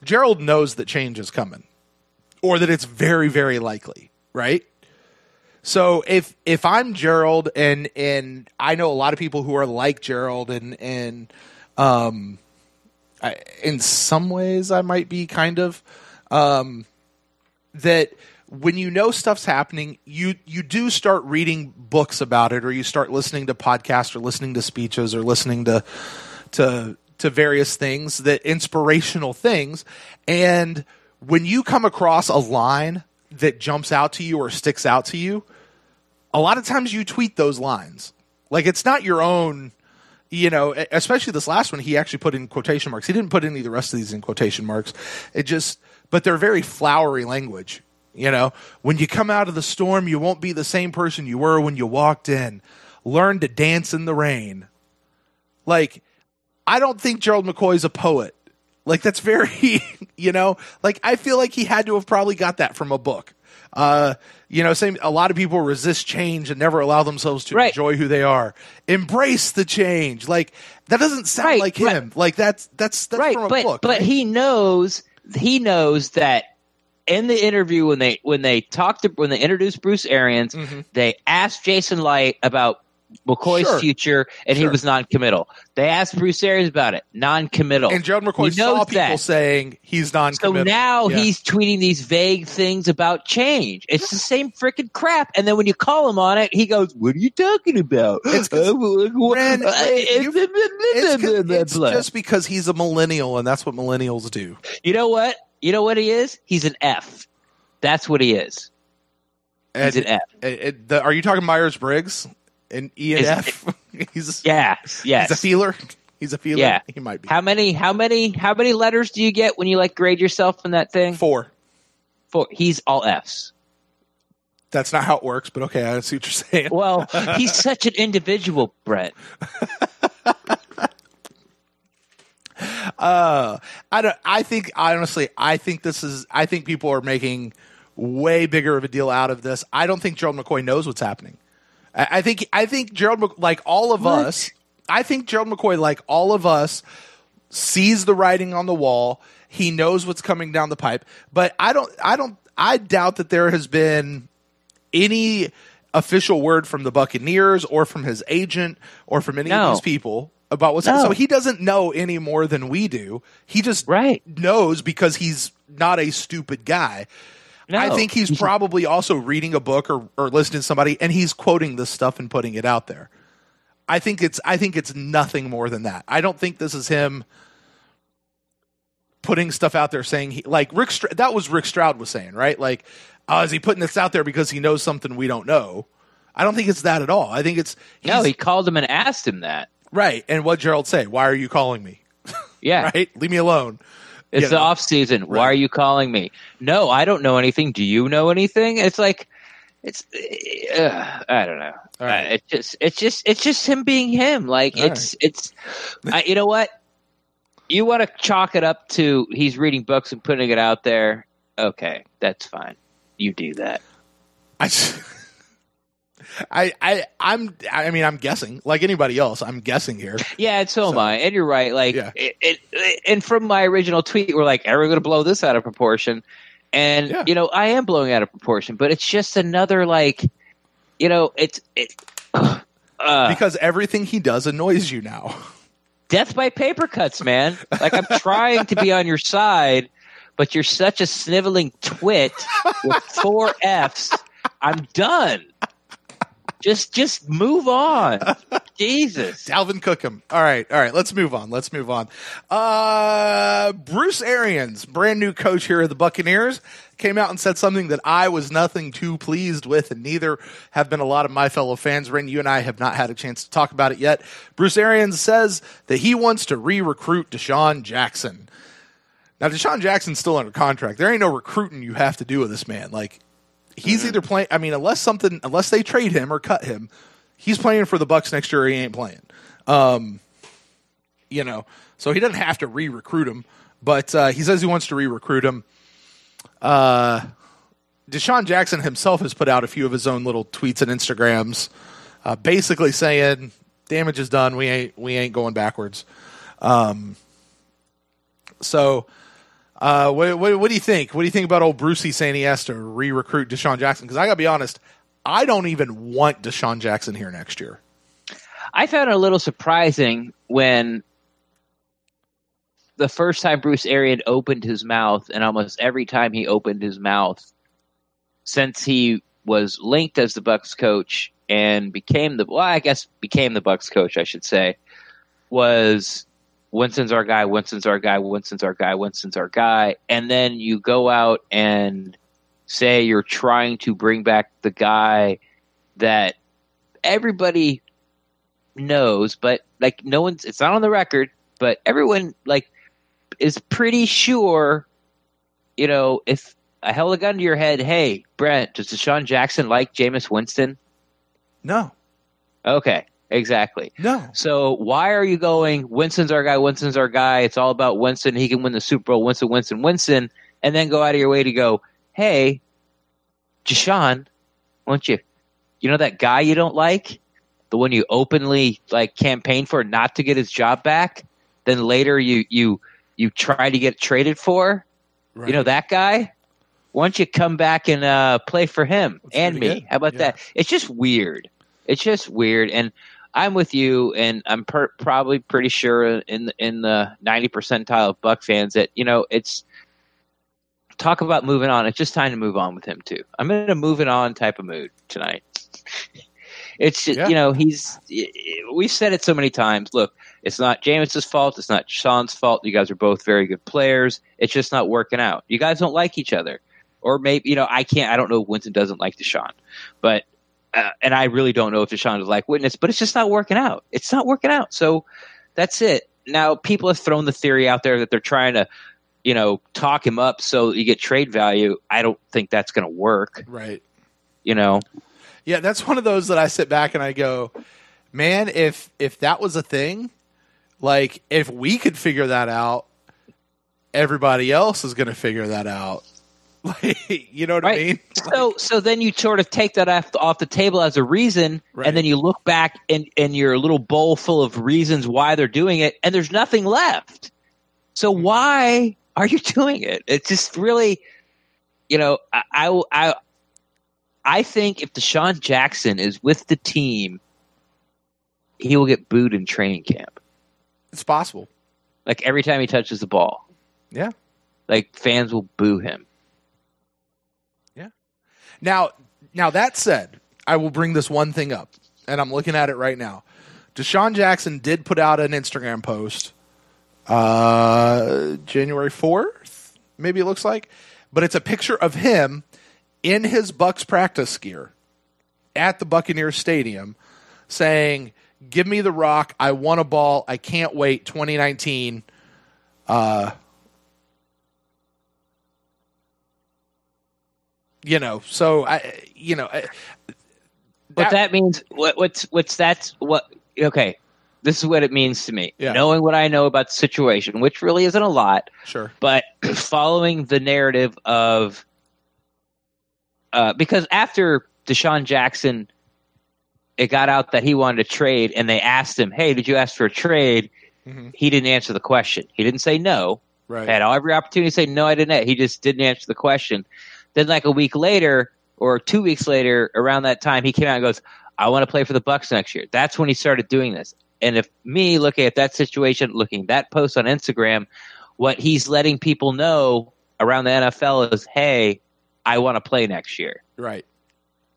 Gerald knows that change is coming, or that it's very, very likely, right? So if I'm Gerald, and I know a lot of people who are like Gerald, and in some ways I might be kind of, that when you know stuff's happening, you do start reading books about it, or you start listening to podcasts, or listening to speeches, or listening to various things, that inspirational things. And when you come across a line that jumps out to you or sticks out to you, a lot of times you tweet those lines. Like, it's not your own, especially this last one, he actually put in quotation marks. He didn't put any of the rest of these in quotation marks. But they're very flowery language. When you come out of the storm, you won't be the same person you were when you walked in. Learn to dance in the rain. Like, I don't think Gerald McCoy's a poet. Like, that's very, like, I feel like he had to have probably got that from a book. Same. A lot of people resist change and never allow themselves to enjoy who they are. Embrace the change. Like, that doesn't sound like him. Like, that's right, from a book. But he knows that in the interview when they introduced Bruce Arians, they asked Jason Light about McCoy's future, and he was non-committal. They asked Bruce Arians about it, non-committal. And Gerald McCoy saw people saying he's non-committal. So now he's tweeting these vague things about change. It's the same freaking crap. And then when you call him on it, he goes, "What are you talking about?" It's just because he's a millennial, and that's what millennials do. You know what? You know what he is? He's an F. That's what he is. He's an F. Are you talking Myers-Briggs? An E and F. He's a feeler. He's a feeler. Yeah, he might be. How many letters do you get when you grade yourself in that thing? 4. He's all Fs. That's not how it works, but okay, I see what you're saying. Well, he's such an individual, Brent. I think people are making way bigger of a deal out of this. I don't think Gerald McCoy knows what's happening. I think Gerald, like all of us, I think Gerald McCoy, like all of us, sees the writing on the wall. He knows what's coming down the pipe, but I doubt that there has been any official word from the Buccaneers or from his agent or from any of these people about what's so he doesn't know any more than we do. He just knows because he's not a stupid guy. No. I think he's probably also reading a book or listening to somebody, and he's quoting this stuff and putting it out there. I think it's nothing more than that. I don't think this is him putting stuff out there saying that was Rick Stroud was saying, right? Like, is he putting this out there because he knows something we don't know? I don't think it's that at all. I think he called him and asked him that. Right. And what Gerald say? Why are you calling me? Yeah. Right? Leave me alone. It's the off season. Right. Why are you calling me? No, I don't know anything. Do you know anything? It's like, I don't know. Right. It's just him being him. Like you know what? You want to chalk it up to he's reading books and putting it out there. Okay, that's fine. You do that. I'm guessing like anybody else. I'm guessing here. Yeah, and so am I. And you're right. Like, and from my original tweet, we're like, are we going to blow this out of proportion? And I am blowing out of proportion, but it's just another because everything he does annoys you now. Death by paper cuts, man. Like, I'm trying to be on your side, but you're such a sniveling twit with 4 Fs. I'm done. Just move on. Jesus. Dalvin Cookham. All right. Let's move on. Bruce Arians, brand new coach here at the Buccaneers, came out and said something that I was nothing too pleased with, and neither have been a lot of my fellow fans. Ren, you and I have not had a chance to talk about it yet. Bruce Arians says that he wants to re-recruit Deshaun Jackson. Now, Deshaun Jackson's still under contract. There ain't no recruiting you have to do with this man. Like, he's either playing. I mean, unless they trade him or cut him, he's playing for the Bucs next year. Or he ain't playing. You know, so he doesn't have to re-recruit him, but he says he wants to re-recruit him. Deshaun Jackson himself has put out a few of his own little tweets and Instagrams, basically saying damage is done. We ain't going backwards. So. What do you think? What do you think about old Brucey saying he has to re-recruit Deshaun Jackson? Because I got to be honest, I don't even want Deshaun Jackson here next year. I found it a little surprising when the first time Bruce Arians opened his mouth, and almost every time he opened his mouth since he was linked as the Bucs coach and became the Bucs coach, I should say, was Winston's our guy, Winston's our guy, Winston's our guy, Winston's our guy. And then you go out and say you're trying to bring back the guy that everybody knows, but like no one's, it's not on the record, but everyone like is pretty sure, you know, if I held a gun to your head, hey, Brent, does Deshaun Jackson like Jameis Winston? No. Okay. Exactly. No. So why are you going, Winston's our guy, Winston's our guy, it's all about Winston, he can win the Super Bowl, Winston, Winston, Winston, and then go out of your way to go, hey, Deshaun, won't you know that guy you don't like? The one you openly like campaign for not to get his job back, then later you try to get traded for? Right. You know that guy? Why don't you come back and play for him and me? Good. How about that? It's just weird. It's just weird, and I'm with you, and I'm probably pretty sure in the 90 percentile of Buck fans that, you know, it's talk about moving on. It's just time to move on with him too. I'm in a moving on type of mood tonight. It's just, you know, we've said it so many times. Look, it's not Jameis's fault. It's not Sean's fault. You guys are both very good players. It's just not working out. You guys don't like each other, or maybe, you know, I don't know if Winston doesn't like Deshaun, but. And I really don't know if Deshaun is like witness, but it's just not working out. It's not working out. So that's it. Now, people have thrown the theory out there that they're trying to, you know, talk him up so you get trade value. I don't think that's going to work. Right. You know? Yeah, that's one of those that I sit back and I go, man, if that was a thing, like if we could figure that out, everybody else is going to figure that out. You know what I mean? So then you sort of take that off the table as a reason, and then you look back in your little bowl full of reasons why they're doing it, and there's nothing left. So why are you doing it? It's just really, you know, I think if Deshaun Jackson is with the team, he will get booed in training camp. It's possible. Like every time he touches the ball. Yeah. Like fans will boo him. Now that said, I will bring this one thing up, and I'm looking at it right now. Deshaun Jackson did put out an Instagram post January 4th, maybe it looks like, but it's a picture of him in his Bucs practice gear at the Buccaneers stadium saying, give me the rock, I want a ball, I can't wait, 2019. You know, so what that means. Okay, this is what it means to me. Yeah. Knowing what I know about the situation, which really isn't a lot, sure, but following the narrative of, because after Deshaun Jackson, it got out that he wanted to trade, and they asked him, "Hey, did you ask for a trade?" Mm-hmm. He didn't answer the question. He didn't say no. Right. Had every opportunity to say no, I didn't. He just didn't answer the question. Then like a week later or 2 weeks later, around that time, he came out and goes, I want to play for the Bucs next year. That's when he started doing this. And if me looking at that situation, looking at that post on Instagram, what he's letting people know around the NFL is, hey, I want to play next year. Right.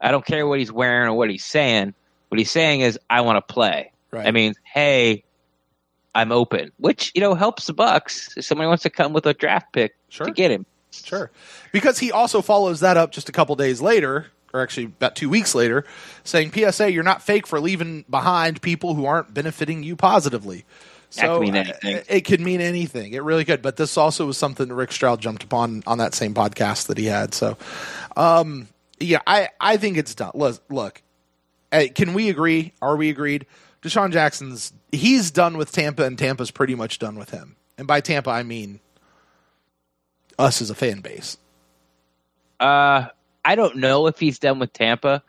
I don't care what he's wearing or what he's saying. What he's saying is, I want to play. Right. I mean, hey, I'm open, which, you know, helps the Bucs if somebody wants to come with a draft pick to get him. Sure. Because he also follows that up just a couple days later, or actually about 2 weeks later, saying, PSA, you're not fake for leaving behind people who aren't benefiting you positively. So that could mean anything. It could mean anything. It really could. But this also was something Rick Stroud jumped upon on that same podcast that he had. So, yeah, I think it's done. Look, can we agree? Are we agreed? Deshaun Jackson's he's done with Tampa, and Tampa's pretty much done with him. And by Tampa, I mean us as a fan base. I don't know if he's done with Tampa.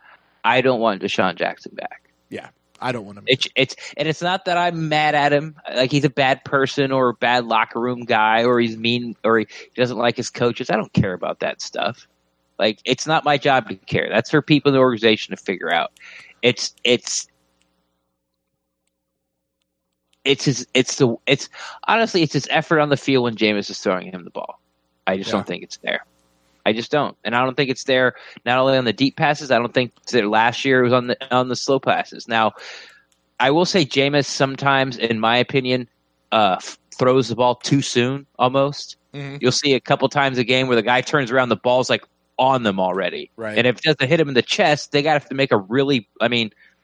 I don't want Deshaun Jackson back. Yeah, I don't want him. It's not that I'm mad at him, like he's a bad person or a bad locker room guy or he's mean or he doesn't like his coaches. I don't care about that stuff. Like, it's not my job to care. That's for people in the organization to figure out. It's honestly it's his effort on the field when Jameis is throwing him the ball. I just don't think it's there. I just don't, and I don't think it's there. Not only on the deep passes, I don't think it's there. Last year it was on the slow passes. Now, I will say Jameis sometimes, in my opinion, throws the ball too soon. Almost, You'll see a couple times a game where the guy turns around, the ball's like on them already, right? And if it doesn't hit him in the chest, they got to make a really,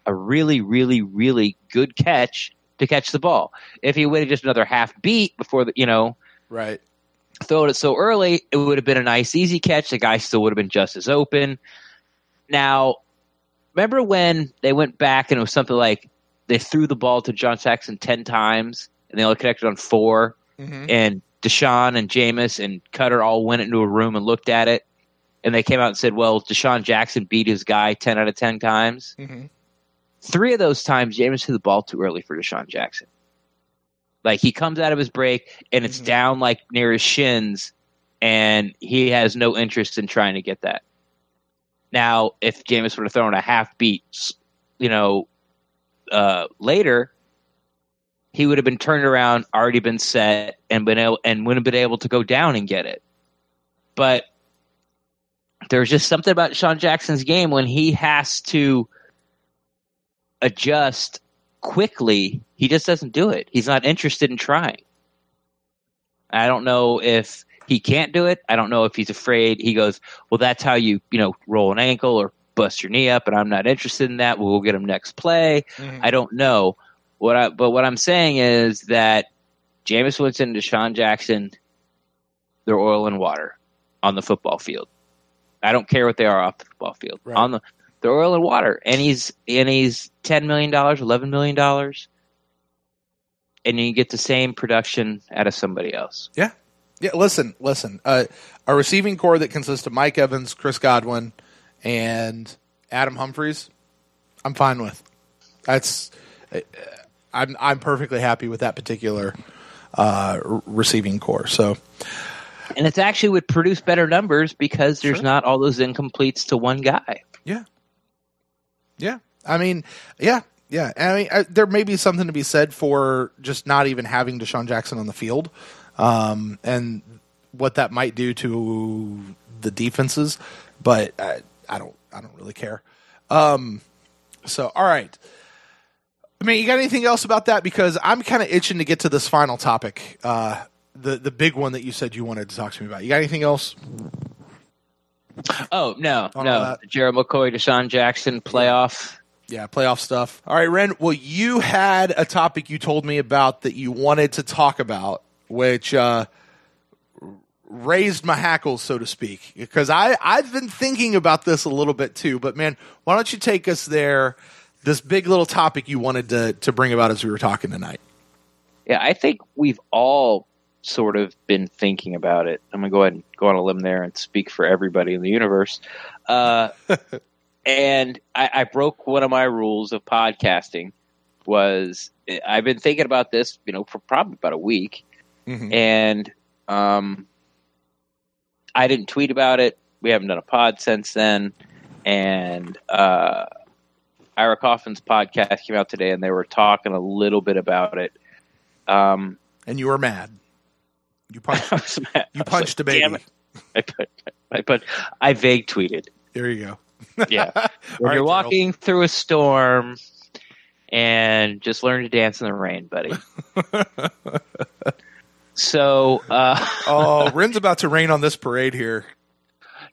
really good catch to catch the ball. If he waited just another half beat before right. Throw it so early, it would have been a nice, easy catch. The guy still would have been just as open. Now, remember when they went back and it was something like they threw the ball to John Jackson 10 times and they only connected on 4, and Deshaun and Jameis and Cutter all went into a room and looked at it, and they came out and said, well, Deshaun Jackson beat his guy 10 out of 10 times. 3 of those times, Jameis threw the ball too early for Deshaun Jackson. Like, he comes out of his break, and it's down, like, near his shins, and he has no interest in trying to get that. Now, if Jameis would have thrown a half beat, later, he would have been turned around, already been set, and wouldn't have been able to go down and get it. But there's just something about Sean Jackson's game when he has to adjust quickly, he just doesn't do it. He's not interested in trying. I don't know if he can't do it. I don't know if he's afraid. He goes, well, that's how you roll an ankle or bust your knee up, and I'm not interested in that. We'll get him next play. I don't know. But what I'm saying is that Jameis Winston and Deshaun Jackson, they're oil and water on the football field. I don't care what they are off the football field. Right. They're oil and water, and he's $10 million, $11 million, and you get the same production out of somebody else. Yeah. Listen. A receiving core that consists of Mike Evans, Chris Godwin, and Adam Humphries, I'm fine with. I'm perfectly happy with that particular receiving core. So. And it actually would produce better numbers because there's not all those incompletes to one guy. Yeah. I mean, yeah. I mean, there may be something to be said for just not even having Deshaun Jackson on the field, and what that might do to the defenses. But I don't really care. So, all right. I mean, you got anything else about that? Because I'm kind of itching to get to this final topic, the big one that you said you wanted to talk to me about. You got anything else? Oh, no. Gerald McCoy, Deshaun Jackson, playoff. Yeah, playoff stuff. All right, Ren, well, you had a topic you told me about that you wanted to talk about, which raised my hackles, so to speak, because I've been thinking about this a little bit too. But, man, why don't you take us there, this big little topic you wanted to bring about as we were talking tonight? Yeah, I think we've all sort of been thinking about it. I'm going to go ahead and go on a limb there and speak for everybody in the universe. And I broke one of my rules of podcasting. I've been thinking about this, for probably about a week. And I didn't tweet about it. We haven't done a pod since then. And Ira Coffin's podcast came out today, and they were talking a little bit about it. And you were mad. You punched. I was mad. You punched a baby. I vague tweeted. There you go. Yeah, when you're walking through a storm, and just learn to dance in the rain, buddy. So, Ren's about to rain on this parade here.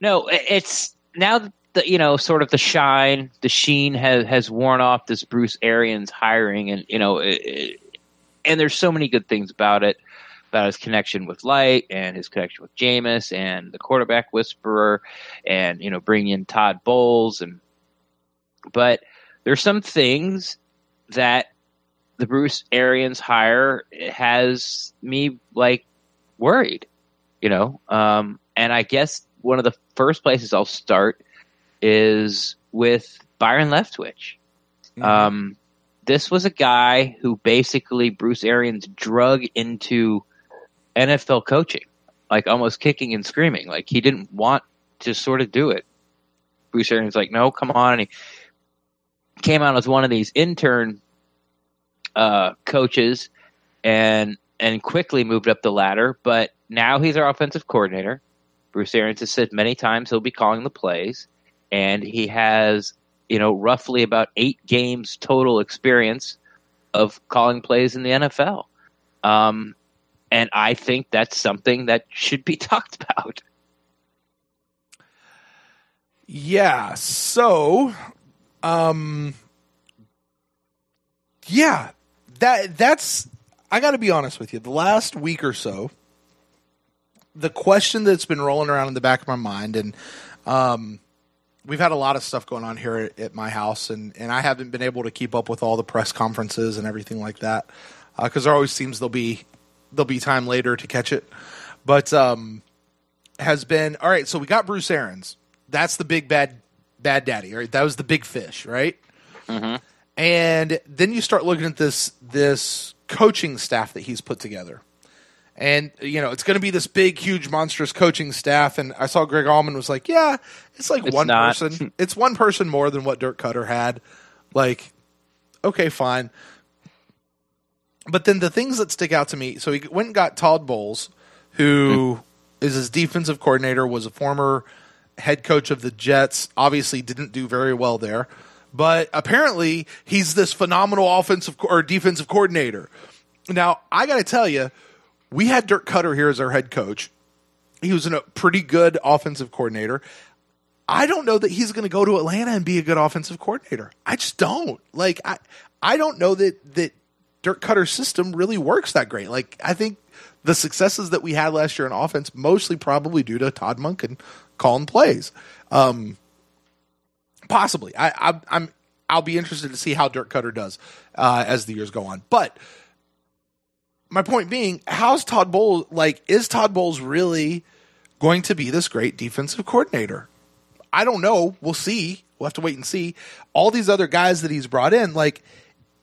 No, it's now that sort of the sheen has worn off this Bruce Arians hiring, and And there's so many good things about it, about his connection with Light and his connection with Jameis and the quarterback whisperer, and bringing in Todd Bowles. But there's some things that the Bruce Arians hire has me worried, and I guess one of the first places I'll start is with Byron Leftwich. Mm-hmm. This was a guy who basically Bruce Arians drug into NFL coaching, almost kicking and screaming. He didn't want to sort of do it. Bruce Arians no, come on. And he came out as one of these intern coaches and quickly moved up the ladder. But now he's our offensive coordinator. Bruce Arians has said many times he'll be calling the plays, and he has roughly about 8 games total experience of calling plays in the NFL. And I think that's something that should be talked about. Yeah. So, that's, I got to be honest with you. The last week or so, the question that's been rolling around in the back of my mind, and we've had a lot of stuff going on here at my house, and I haven't been able to keep up with all the press conferences and everything like that, because there always seems there'll be time later to catch it. But has been, all right, so we got Bruce Arians. That's the big bad daddy, right? That was the big fish, right? Mm-hmm. And then you start looking at this coaching staff that he's put together. And, it's going to be this big, huge, monstrous coaching staff. And I saw Greg Allman was like, yeah, it's one person. It's one person more than what Dirk Cutter had. Okay, fine. But then the things that stick out to me, so he went and got Todd Bowles, who is his defensive coordinator, was a former head coach of the Jets, obviously didn't do very well there. But apparently he's this phenomenal offensive or defensive coordinator. Now, I got to tell you, we had Dirk Cutter here as our head coach. He was a pretty good offensive coordinator. I don't know that he's going to go to Atlanta and be a good offensive coordinator. I just don't. I don't know that Dirk Cutter's system really works that great. I think the successes that we had last year in offense mostly probably due to Todd Monken calling plays. Possibly. I'll be interested to see how Dirk Cutter does as the years go on. But my point being, how's Todd Bowles, is Todd Bowles really going to be this great defensive coordinator? I don't know. We'll see. We'll have to wait and see. All these other guys that he's brought in,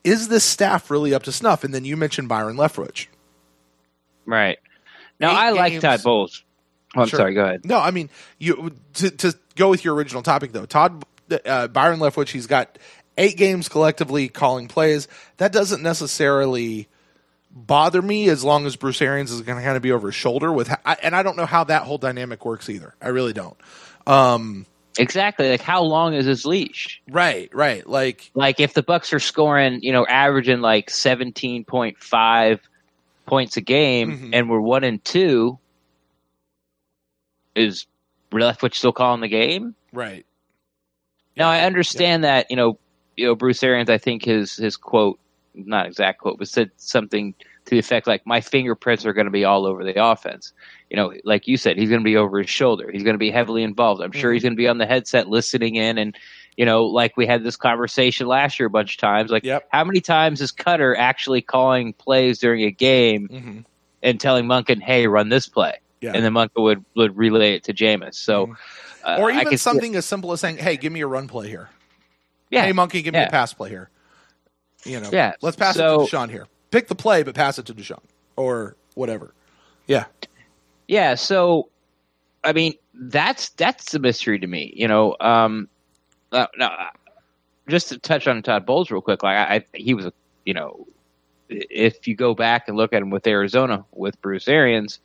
is this staff really up to snuff? And then you mentioned Byron Leftwich. Right. Now, I like Todd Bowles. Oh, I'm sorry. Go ahead. No, I mean, to go with your original topic, though, Byron Leftwich, he's got 8 games collectively calling plays. That doesn't necessarily bother me as long as Bruce Arians is going to kind of be over his shoulder with, and I don't know how that whole dynamic works either. I really don't. Exactly. How long is his leash? Right. If the Bucs are scoring, averaging 17.5 points a game, mm-hmm. and we're 1-2, is Leftwich still calling the game? Right. Now I understand that, Bruce Arians, I think his quote, not exact quote, but said something to the effect my fingerprints are going to be all over the offense. Like you said, he's going to be over his shoulder. He's going to be heavily involved. I'm sure he's going to be on the headset listening in. And, we had this conversation last year a bunch of times. How many times is Cutter actually calling plays during a game mm-hmm. and telling Monken, hey, run this play? Yeah. And then Monken would relay it to Jameis. So, mm-hmm. Or even something as simple as saying, hey, give me a run play here. Yeah. Hey, Monken, give me a pass play here. Let's pass it to Deshaun here. Pick the play, but pass it to Deshaun or whatever. Yeah. Yeah. So, I mean, that's a mystery to me. Now, just to touch on Todd Bowles real quick, he was, if you go back and look at him with Arizona with Bruce Arians,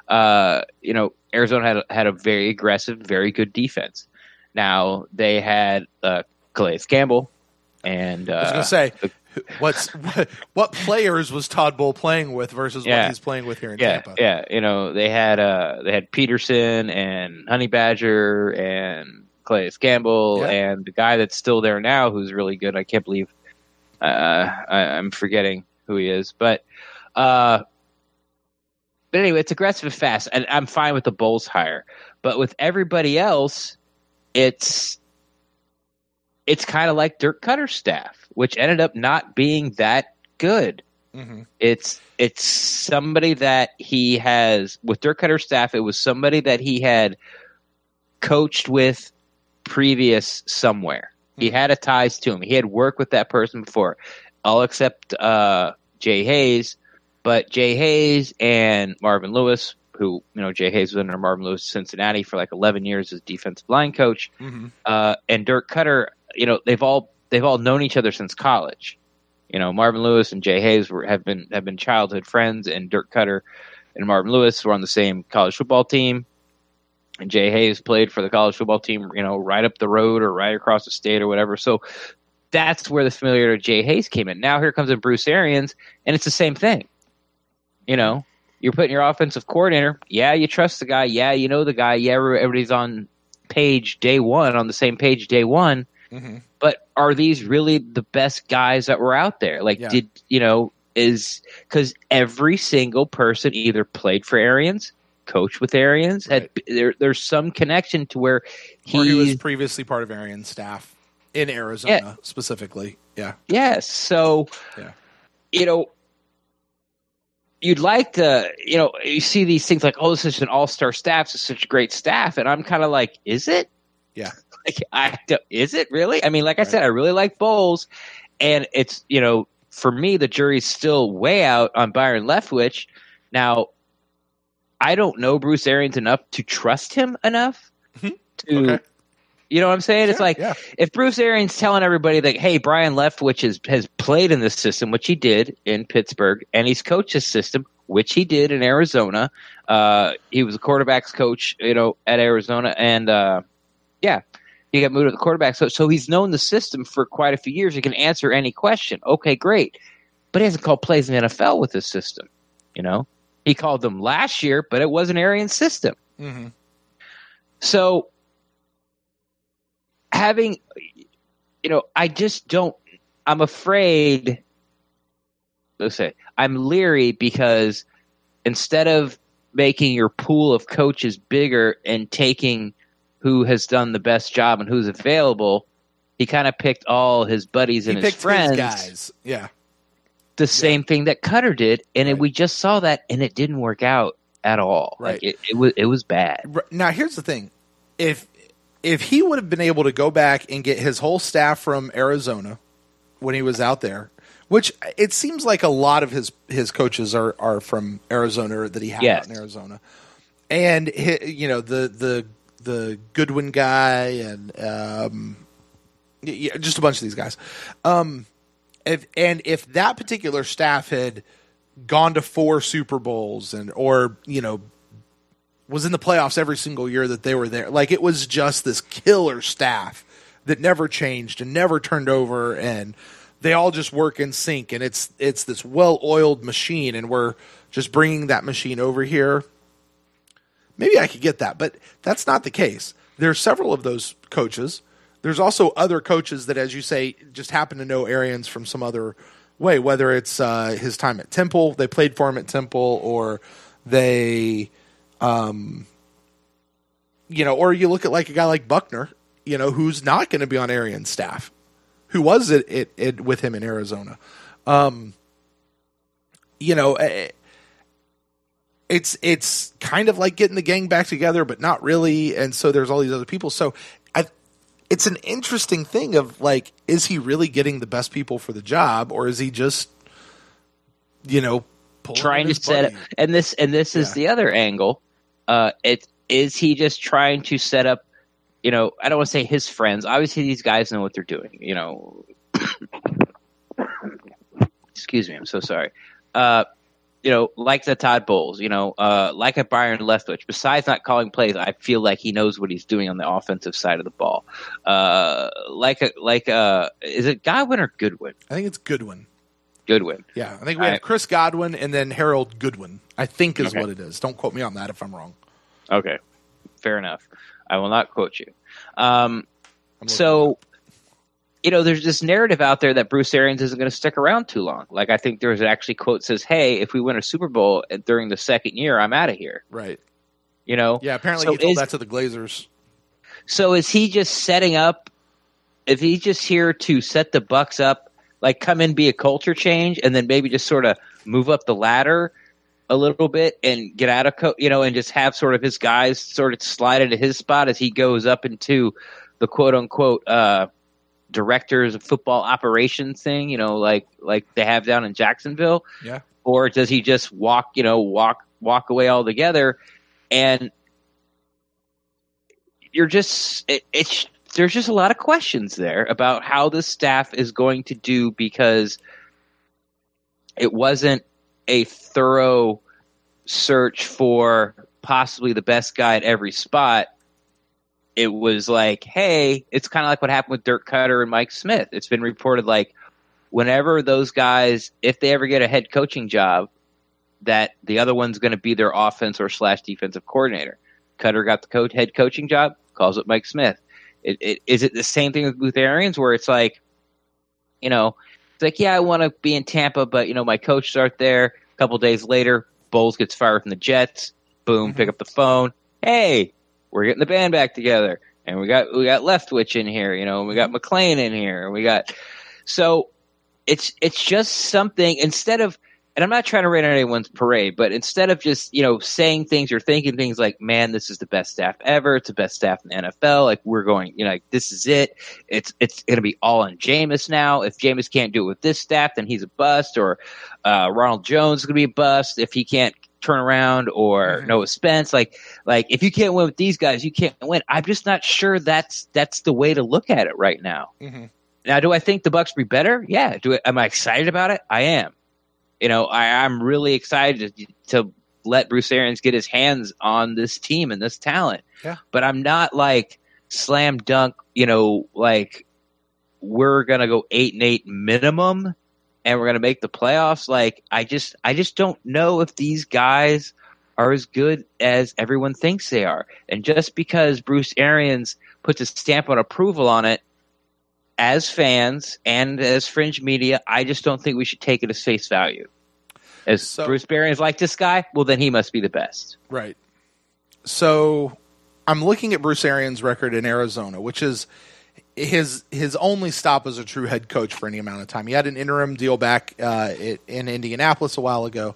Arizona had a very aggressive, very good defense. Now they had Calais Campbell, and I was going to say. What players was Todd Bowles playing with versus what he's playing with here in Tampa? Yeah, they had Peterson and Honey Badger and Calais Campbell and the guy that's still there now who's really good. I can't believe I'm forgetting who he is. But anyway, it's aggressive and fast, and I'm fine with the Bulls hire. But with everybody else, it's kind of like Dirk Cutter's staff, which ended up not being that good. Mm-hmm. It's somebody that he has with Dirk Cutter's staff. It was somebody that he had coached with previous somewhere. Mm-hmm. He had a ties to him. He had worked with that person before, all except Jay Hayes. But Jay Hayes and Marvin Lewis, who, Jay Hayes was under Marvin Lewis Cincinnati for like 11 years as defensive line coach, and Dirk Cutter, they've all known each other since college. Marvin Lewis and Jay Hayes have been childhood friends, and Dirk Cutter and Marvin Lewis were on the same college football team. And Jay Hayes played for the college football team, right up the road or right across the state or whatever. So that's where the familiarity of Jay Hayes came in. Now here comes in Bruce Arians, and it's the same thing. You're putting your offensive coordinator. Yeah, you trust the guy. Yeah, you know the guy. Yeah, everybody's on the same page day one. Mm-hmm. But are these really the best guys that were out there? Because every single person either played for Arians, coached with Arians, right. There's some connection to where he was previously part of Arians' staff in Arizona specifically. Yeah. Yes. So, you'd like to, you see these things like, oh, this is an all-star staff. This is such a great staff. And I'm kind of like, is it? Yeah. Is it really? I mean, like I said, I really like Bowles. And it's, for me, the jury's still way out on Byron Leftwich. Now, I don't know Bruce Arians enough to trust him enough to, you know what I'm saying? Yeah, it's like, if Bruce Arians telling everybody that, hey, Brian Leftwich has played in this system, which he did in Pittsburgh, and he's coached this system, which he did in Arizona. He was a quarterback's coach, at Arizona. And, he got moved to the quarterback. So he's known the system for quite a few years. He can answer any question. Okay, great. But he hasn't called plays in the NFL with this system, He called them last year, but it was an Arian system. Mm-hmm. So having, I just don't, I'm afraid, let's say, I'm leery because instead of making your pool of coaches bigger and taking who has done the best job and who's available, he kind of picked all his buddies and his friends. His guys. Yeah. The same thing that Cutter did, and we just saw that, and it didn't work out at all. Right. Like it was bad. Now, here's the thing. If he would have been able to go back and get his whole staff from Arizona when he was out there, which it seems like a lot of his coaches are from Arizona that he had out in Arizona, and the Goodwin guy and just a bunch of these guys. If that particular staff had gone to 4 Super Bowls or was in the playoffs every single year that they were there, like it was just this killer staff that never changed and never turned over, and they all just work in sync, and it's this well-oiled machine, and we're just bringing that machine over here. Maybe I could get that, but that's not the case. There are several of those coaches. There's also other coaches that, as you say, just happen to know Arians from some other way, whether it's his time at Temple, they played for him at Temple, or they, or you look at like a guy like Buckner, who's not going to be on Arians' staff, who was it with him in Arizona. It's kind of like getting the gang back together, but not really. And so there's all these other people. So it's an interesting thing of like, is he really getting the best people for the job, or is he just, trying to set up? And this is the other angle. Is he just trying to set up? I don't want to say his friends. Obviously, these guys know what they're doing. Excuse me. I'm so sorry. Like the Todd Bowles, like a Byron Leftwich, besides not calling plays, I feel like he knows what he's doing on the offensive side of the ball. Is it Godwin or Goodwin? I think it's Goodwin. Goodwin. Yeah. I think we have Chris Godwin and then Harold Goodwin, I think is what it is. Don't quote me on that if I'm wrong. Okay. Fair enough. I will not quote you. So there's this narrative out there that Bruce Arians isn't going to stick around too long. Like, I think there's actually quote says, "Hey, if we win a Super Bowl during the second year, I'm out of here." Right. Yeah, apparently he told that to the Glazers. So is he just setting up? If he's just here to set the Bucs up, like come in, be a culture change, and then maybe just sort of move up the ladder a little bit and get out of and just have sort of his guys sort of slide into his spot as he goes up into the quote unquote directors of football operations thing, like they have down in Jacksonville. Yeah. Or does he just walk away altogether? And there's just a lot of questions there about how the staff is going to do, because it wasn't a thorough search for possibly the best guy at every spot. It was like, hey, it's kind of like what happened with Dirk Cutter and Mike Smith. It's been reported like whenever those guys, if they ever get a head coaching job, that the other one's going to be their offense or / defensive coordinator. Cutter got the head coaching job, calls it Mike Smith. Is it the same thing with Arians, where it's like, it's like, yeah, I want to be in Tampa, but my coaches aren't there. A couple days later, Bowles gets fired from the Jets. Boom, pick up the phone. Hey, we're getting the band back together, and we got Leftwich in here, and we got McClain in here, and so it's just something, instead of, and I'm not trying to rain on anyone's parade, but instead of just saying things or thinking things like, man, this is the best staff ever, it's the best staff in the NFL, like we're going, like this is it, it's going to be all on Jameis now. If Jameis can't do it with this staff, then he's a bust, or Ronald Jones is going to be a bust if he can't turn around, or Noah Spence. Like if you can't win with these guys, you can't win. I'm just not sure that's the way to look at it right now. Mm-hmm. Now, do I think the Bucs be better? Yeah. Am I excited about it? I am. I'm really excited to let Bruce Arians get his hands on this team and this talent. Yeah. But I'm not like slam dunk, like we're going to go 8-8 minimum and we're going to make the playoffs. Like, I just don't know if these guys are as good as everyone thinks they are. And just because Bruce Arians puts a stamp of approval on it, as fans and as fringe media, I just don't think we should take it as face value. Bruce Arians like this guy, well, then he must be the best. Right. So I'm looking at Bruce Arians' record in Arizona, which is his only stop as a true head coach for any amount of time. He had an interim deal back in Indianapolis a while ago.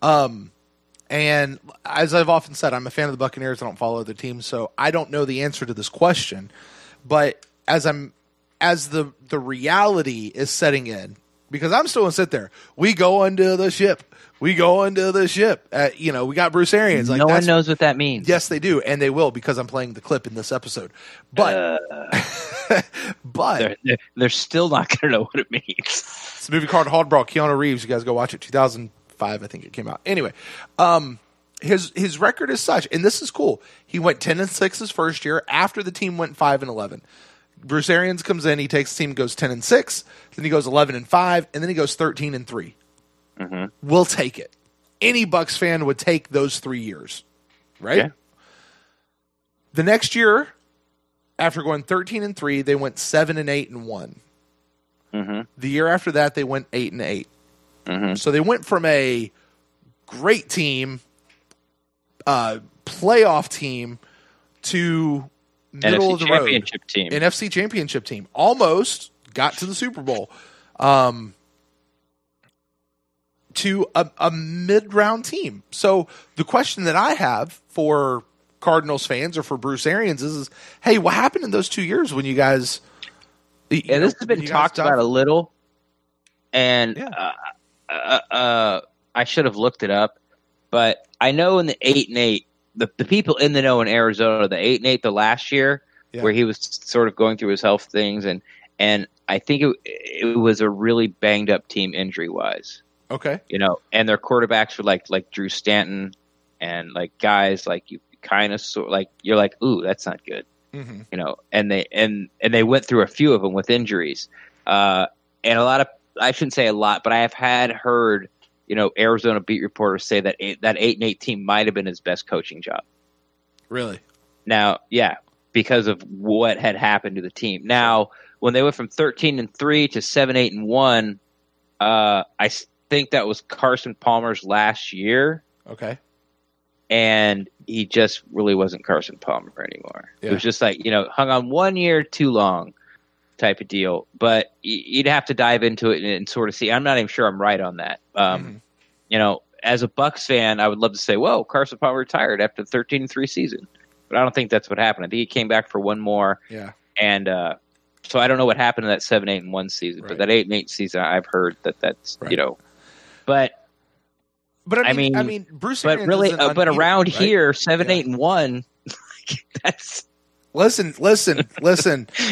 And as I've often said, I'm a fan of the Buccaneers. I don't follow the teams, so I don't know the answer to this question. But as the reality is setting in, because I'm still going to sit there. We go into the ship. We go into the ship. We got Bruce Arians. No one knows what that means. Yes, they do, and they will, because I'm playing the clip in this episode. But they're still not going to know what it means. It's a movie called Hardball. Keanu Reeves. You guys go watch it. 2005, I think it came out. Anyway, his record is such, and this is cool. He went 10-6 his first year after the team went 5-11. Bruce Arians comes in, he takes the team, goes 10-6, then he goes 11-5, and then he goes 13-3. Mm-hmm. We'll take it. Any Bucs fan would take those 3 years, right? Yeah. The next year, after going 13-3, they went 7-8-1. Mm-hmm. The year after that, they went 8-8. Mm-hmm. So they went from a great team, playoff team, to middle NFC of the road championship team. NFC championship team. Almost got to the Super Bowl. To a mid-round team. So the question that I have for Cardinals fans or for Bruce Arians is hey, what happened in those 2 years when you guys... this has been talked about a little, and I should have looked it up, but I know in the 8-8, the people in the know in Arizona, the 8-8 the last year, where he was sort of going through his health things, and I think it was a really banged up team injury wise. Okay, and their quarterbacks were like Drew Stanton, and like guys like you kind of you're like, ooh, that's not good, and they went through a few of them with injuries, and a lot of, I shouldn't say a lot, but I have heard. Arizona beat reporters say that 8-8 team might have been his best coaching job. Really? Now, yeah, because of what had happened to the team. Now, when they went from 13-3 to 7-8-1, I think that was Carson Palmer's last year. Okay. And he just really wasn't Carson Palmer anymore. Yeah. It was just like, hung on 1 year too long type of deal. But you'd have to dive into it and sort of see. I'm not even sure I'm right on that. As a Bucs fan, I would love to say, whoa, Carson Palmer retired after the 13-3 season. But I don't think that's what happened. I think he came back for one more. Yeah. And so I don't know what happened in that 7-8-1 season. Right. But that 8-8 season, I've heard that's, right. But I mean, Bruce. But really, but around right? here, 7-8-1, that's. Listen.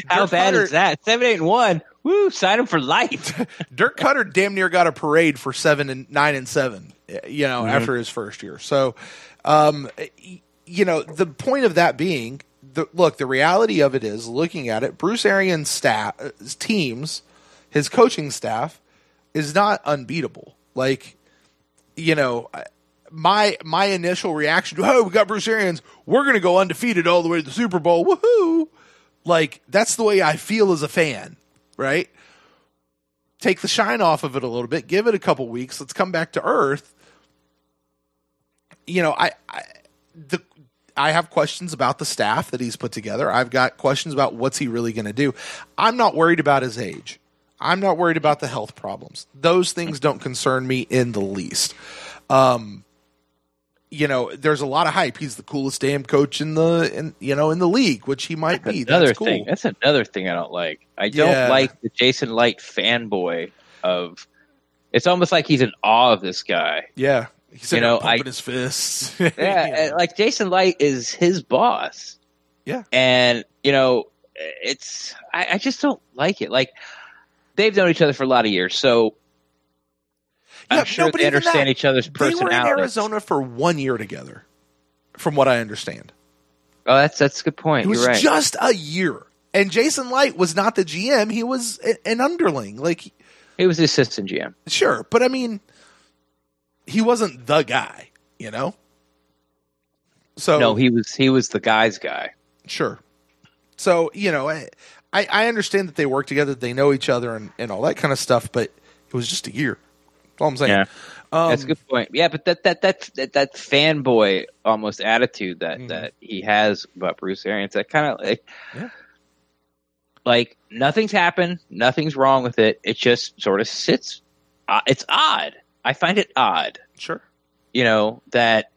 How bad is that? 7-8-1. Woo! Sign him for life. Dirk Cutter damn near got a parade for 9-7. After his first year. So, the point of that being, the reality of it is, looking at it, Bruce Arians' teams, his coaching staff, is not unbeatable. Like, my initial reaction to, oh, we got Bruce Arians, we're going to go undefeated all the way to the Super Bowl, woohoo! Like, that's the way I feel as a fan, right? Take the shine off of it a little bit, give it a couple weeks, let's come back to earth. I have questions about the staff that he's put together. I've got questions about what's he really going to do. I'm not worried about his age. I'm not worried about the health problems. Those things don't concern me in the least. There's a lot of hype. He's the coolest damn coach in the league, which he might be. That's cool. That's another thing I don't like. I don't like the Jason Light fanboy of. It's almost like he's in awe of this guy. Yeah. He's pumping his fists. Yeah, like Jason Light is his boss. Yeah. And, I just don't like it. Like, they've known each other for a lot of years, so I'm sure they understand each other's personalities. They were in Arizona for 1 year together, from what I understand. Oh, that's a good point. It was You're right. just a year. And Jason Light was not the GM. He was an underling. Like, he was the assistant GM. Sure, but I mean, he wasn't the guy, So no, he was the guy's guy. Sure. So I understand that they work together, they know each other, and all that kind of stuff. But it was just a year. That's all I'm saying. Yeah, that's a good point. Yeah, but that fanboy almost attitude that he has about Bruce Arians, that kind of like nothing's happened, nothing's wrong with it. It just sort of sits. It's odd. I find it odd. Sure. That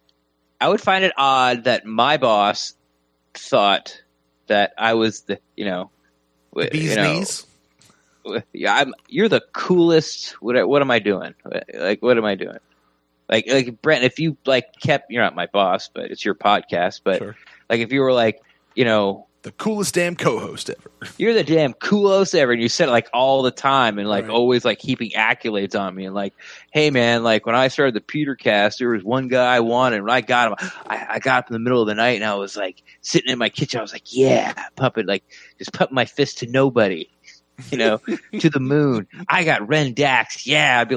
I would find it odd that my boss thought that I was the bee's knees. Yeah, you're the coolest. What am I doing? Like, what am I doing? Like Brent, if you you're not my boss, but it's your podcast. But sure. Like, if you were the coolest damn co-host ever. You're the damn coolest ever, and you said it all the time, and always heaping accolades on me, and hey man, when I started the PewterCast, there was one guy I wanted, and when I got him, I got up in the middle of the night, and I was sitting in my kitchen, I was yeah, pumping just pumping my fist to nobody, to the moon. I got Ren Dax, yeah. I'd be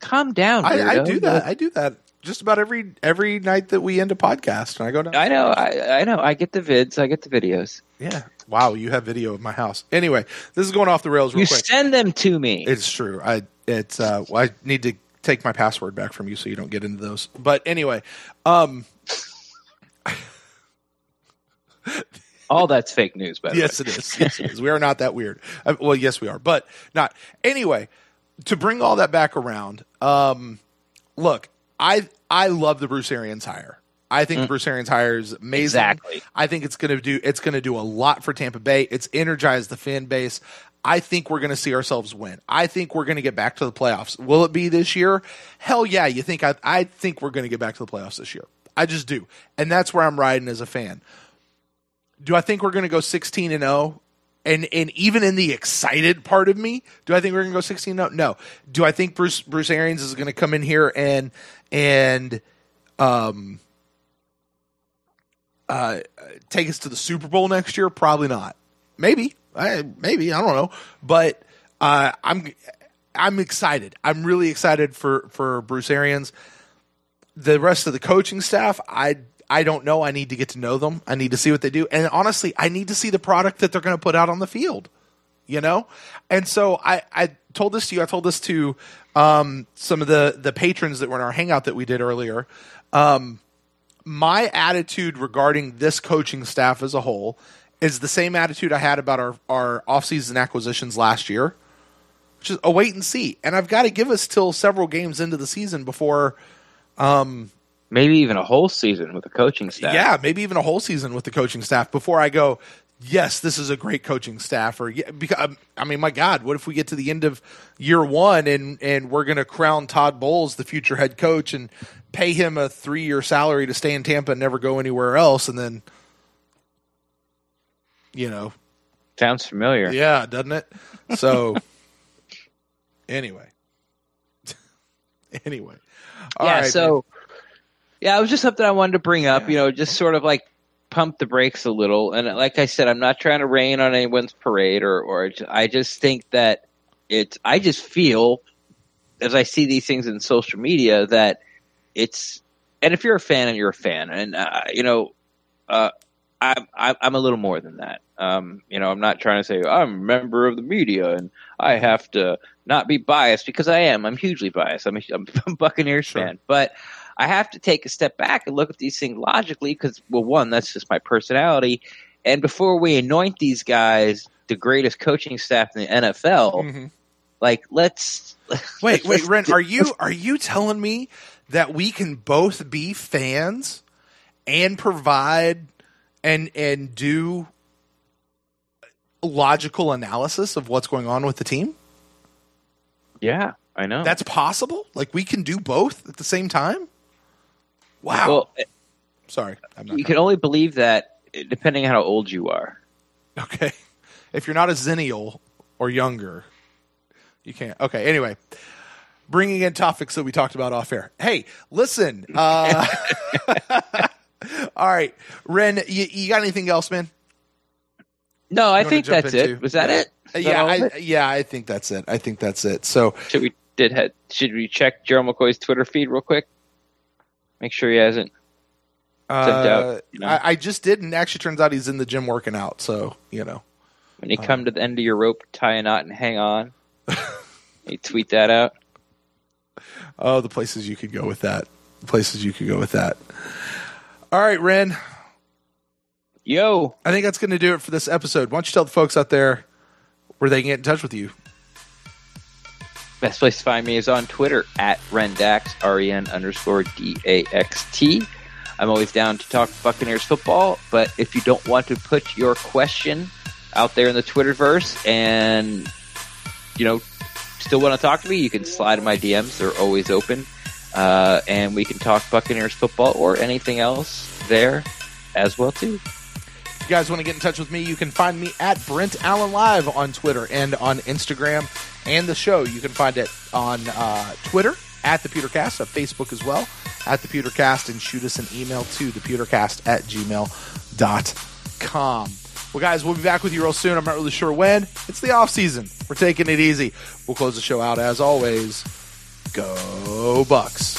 calm down. I do that. I do that. Just about every night that we end a podcast, and I go down. I know. I get the vids. I get the videos. Yeah. Wow, you have video of my house. Anyway, this is going off the rails real quick. You send them to me. It's true. I need to take my password back from you so you don't get into those. But anyway, all that's fake news, by the way. Yes, it is. Yes, it is. We are not that weird. Well, yes, we are, but not. Anyway, to bring all that back around, look. I love the Bruce Arians hire. I think the Bruce Arians hire is amazing. Exactly. I think it's going to do a lot for Tampa Bay. It's energized the fan base. I think we're going to see ourselves win. I think we're going to get back to the playoffs. Will it be this year? Hell yeah. You think I think we're going to get back to the playoffs this year. I just do. And that's where I'm riding as a fan. Do I think we're going to go 16-0? And even in the excited part of me, do I think we're going to go 16-0? No. Do I think Bruce Arians is going to come in here and take us to the Super Bowl next year? Probably not. Maybe. I don't know. But I'm excited. I'm really excited for Bruce Arians. The rest of the coaching staff, I don't know. I need to get to know them. I need to see what they do. And honestly, I need to see the product that they're going to put out on the field. you know? And so I told this to you. I told this to some of the patrons that were in our hangout that we did earlier. My attitude regarding this coaching staff as a whole is the same attitude I had about our offseason acquisitions last year, which is a wait and see. And I've got to give us till several games into the season before maybe even a whole season with the coaching staff. Yeah, maybe even a whole season with the coaching staff before I go, yes, this is a great coaching staff. Or because, I mean, my God, what if we get to the end of year one and we're going to crown Todd Bowles the future head coach and pay him a 3-year salary to stay in Tampa and never go anywhere else, and then, you know. Sounds familiar. Yeah, doesn't it? So, anyway. All yeah, right, so, man. Yeah, it was just something I wanted to bring up, just sort of like pump the brakes a little. And like I said, I'm not trying to rain on anyone's parade or I just think that I just feel, as I see these things in social media, that and if you're a fan and you're a fan, and I'm a little more than that. I'm not trying to say I'm a member of the media and I have to not be biased, because I am. I'm hugely biased. I'm a Buccaneers fan, but I have to take a step back and look at these things logically, because, well, one, that's just my personality. And before we anoint these guys the greatest coaching staff in the NFL, let's wait, Ren, are you telling me that we can both be fans and provide and do logical analysis of what's going on with the team? Yeah, I know. That's possible? Like, we can do both at the same time? Wow. Well, sorry. You can only believe that depending on how old you are. Okay. If you're not a zennial or younger, you can't. Okay, anyway. Bringing in topics that we talked about off air. Hey, listen. All right. Ren, you got anything else, man? No, I think that's it. Was that it? I think that's it. So should we check Gerald McCoy's Twitter feed real quick? Make sure he hasn't sent out. I just did, and actually turns out he's in the gym working out. So when you come to the end of your rope, tie a knot and hang on. You tweet that out. Oh, the places you could go with that. All right, Ren. Yo. I think that's going to do it for this episode. Why don't you tell the folks out there where they can get in touch with you? Best place to find me is on Twitter at Rendax, REN_DAXT. I'm always down to talk Buccaneers football, but if you don't want to put your question out there in the Twitterverse and, still want to talk to me, you can slide in my DMs. They're always open. And we can talk Buccaneers football or anything else there as well, too. If you guys want to get in touch with me, you can find me at Brent Allen Live on Twitter and on Instagram. And the show, you can find it on Twitter at the PewterCast, on Facebook as well, at the PewterCast, and shoot us an email to thepewtercast@gmail.com. Well, guys, we'll be back with you real soon. I'm not really sure when. It's the off season. We're taking it easy. We'll close the show out as always. Go Bucs.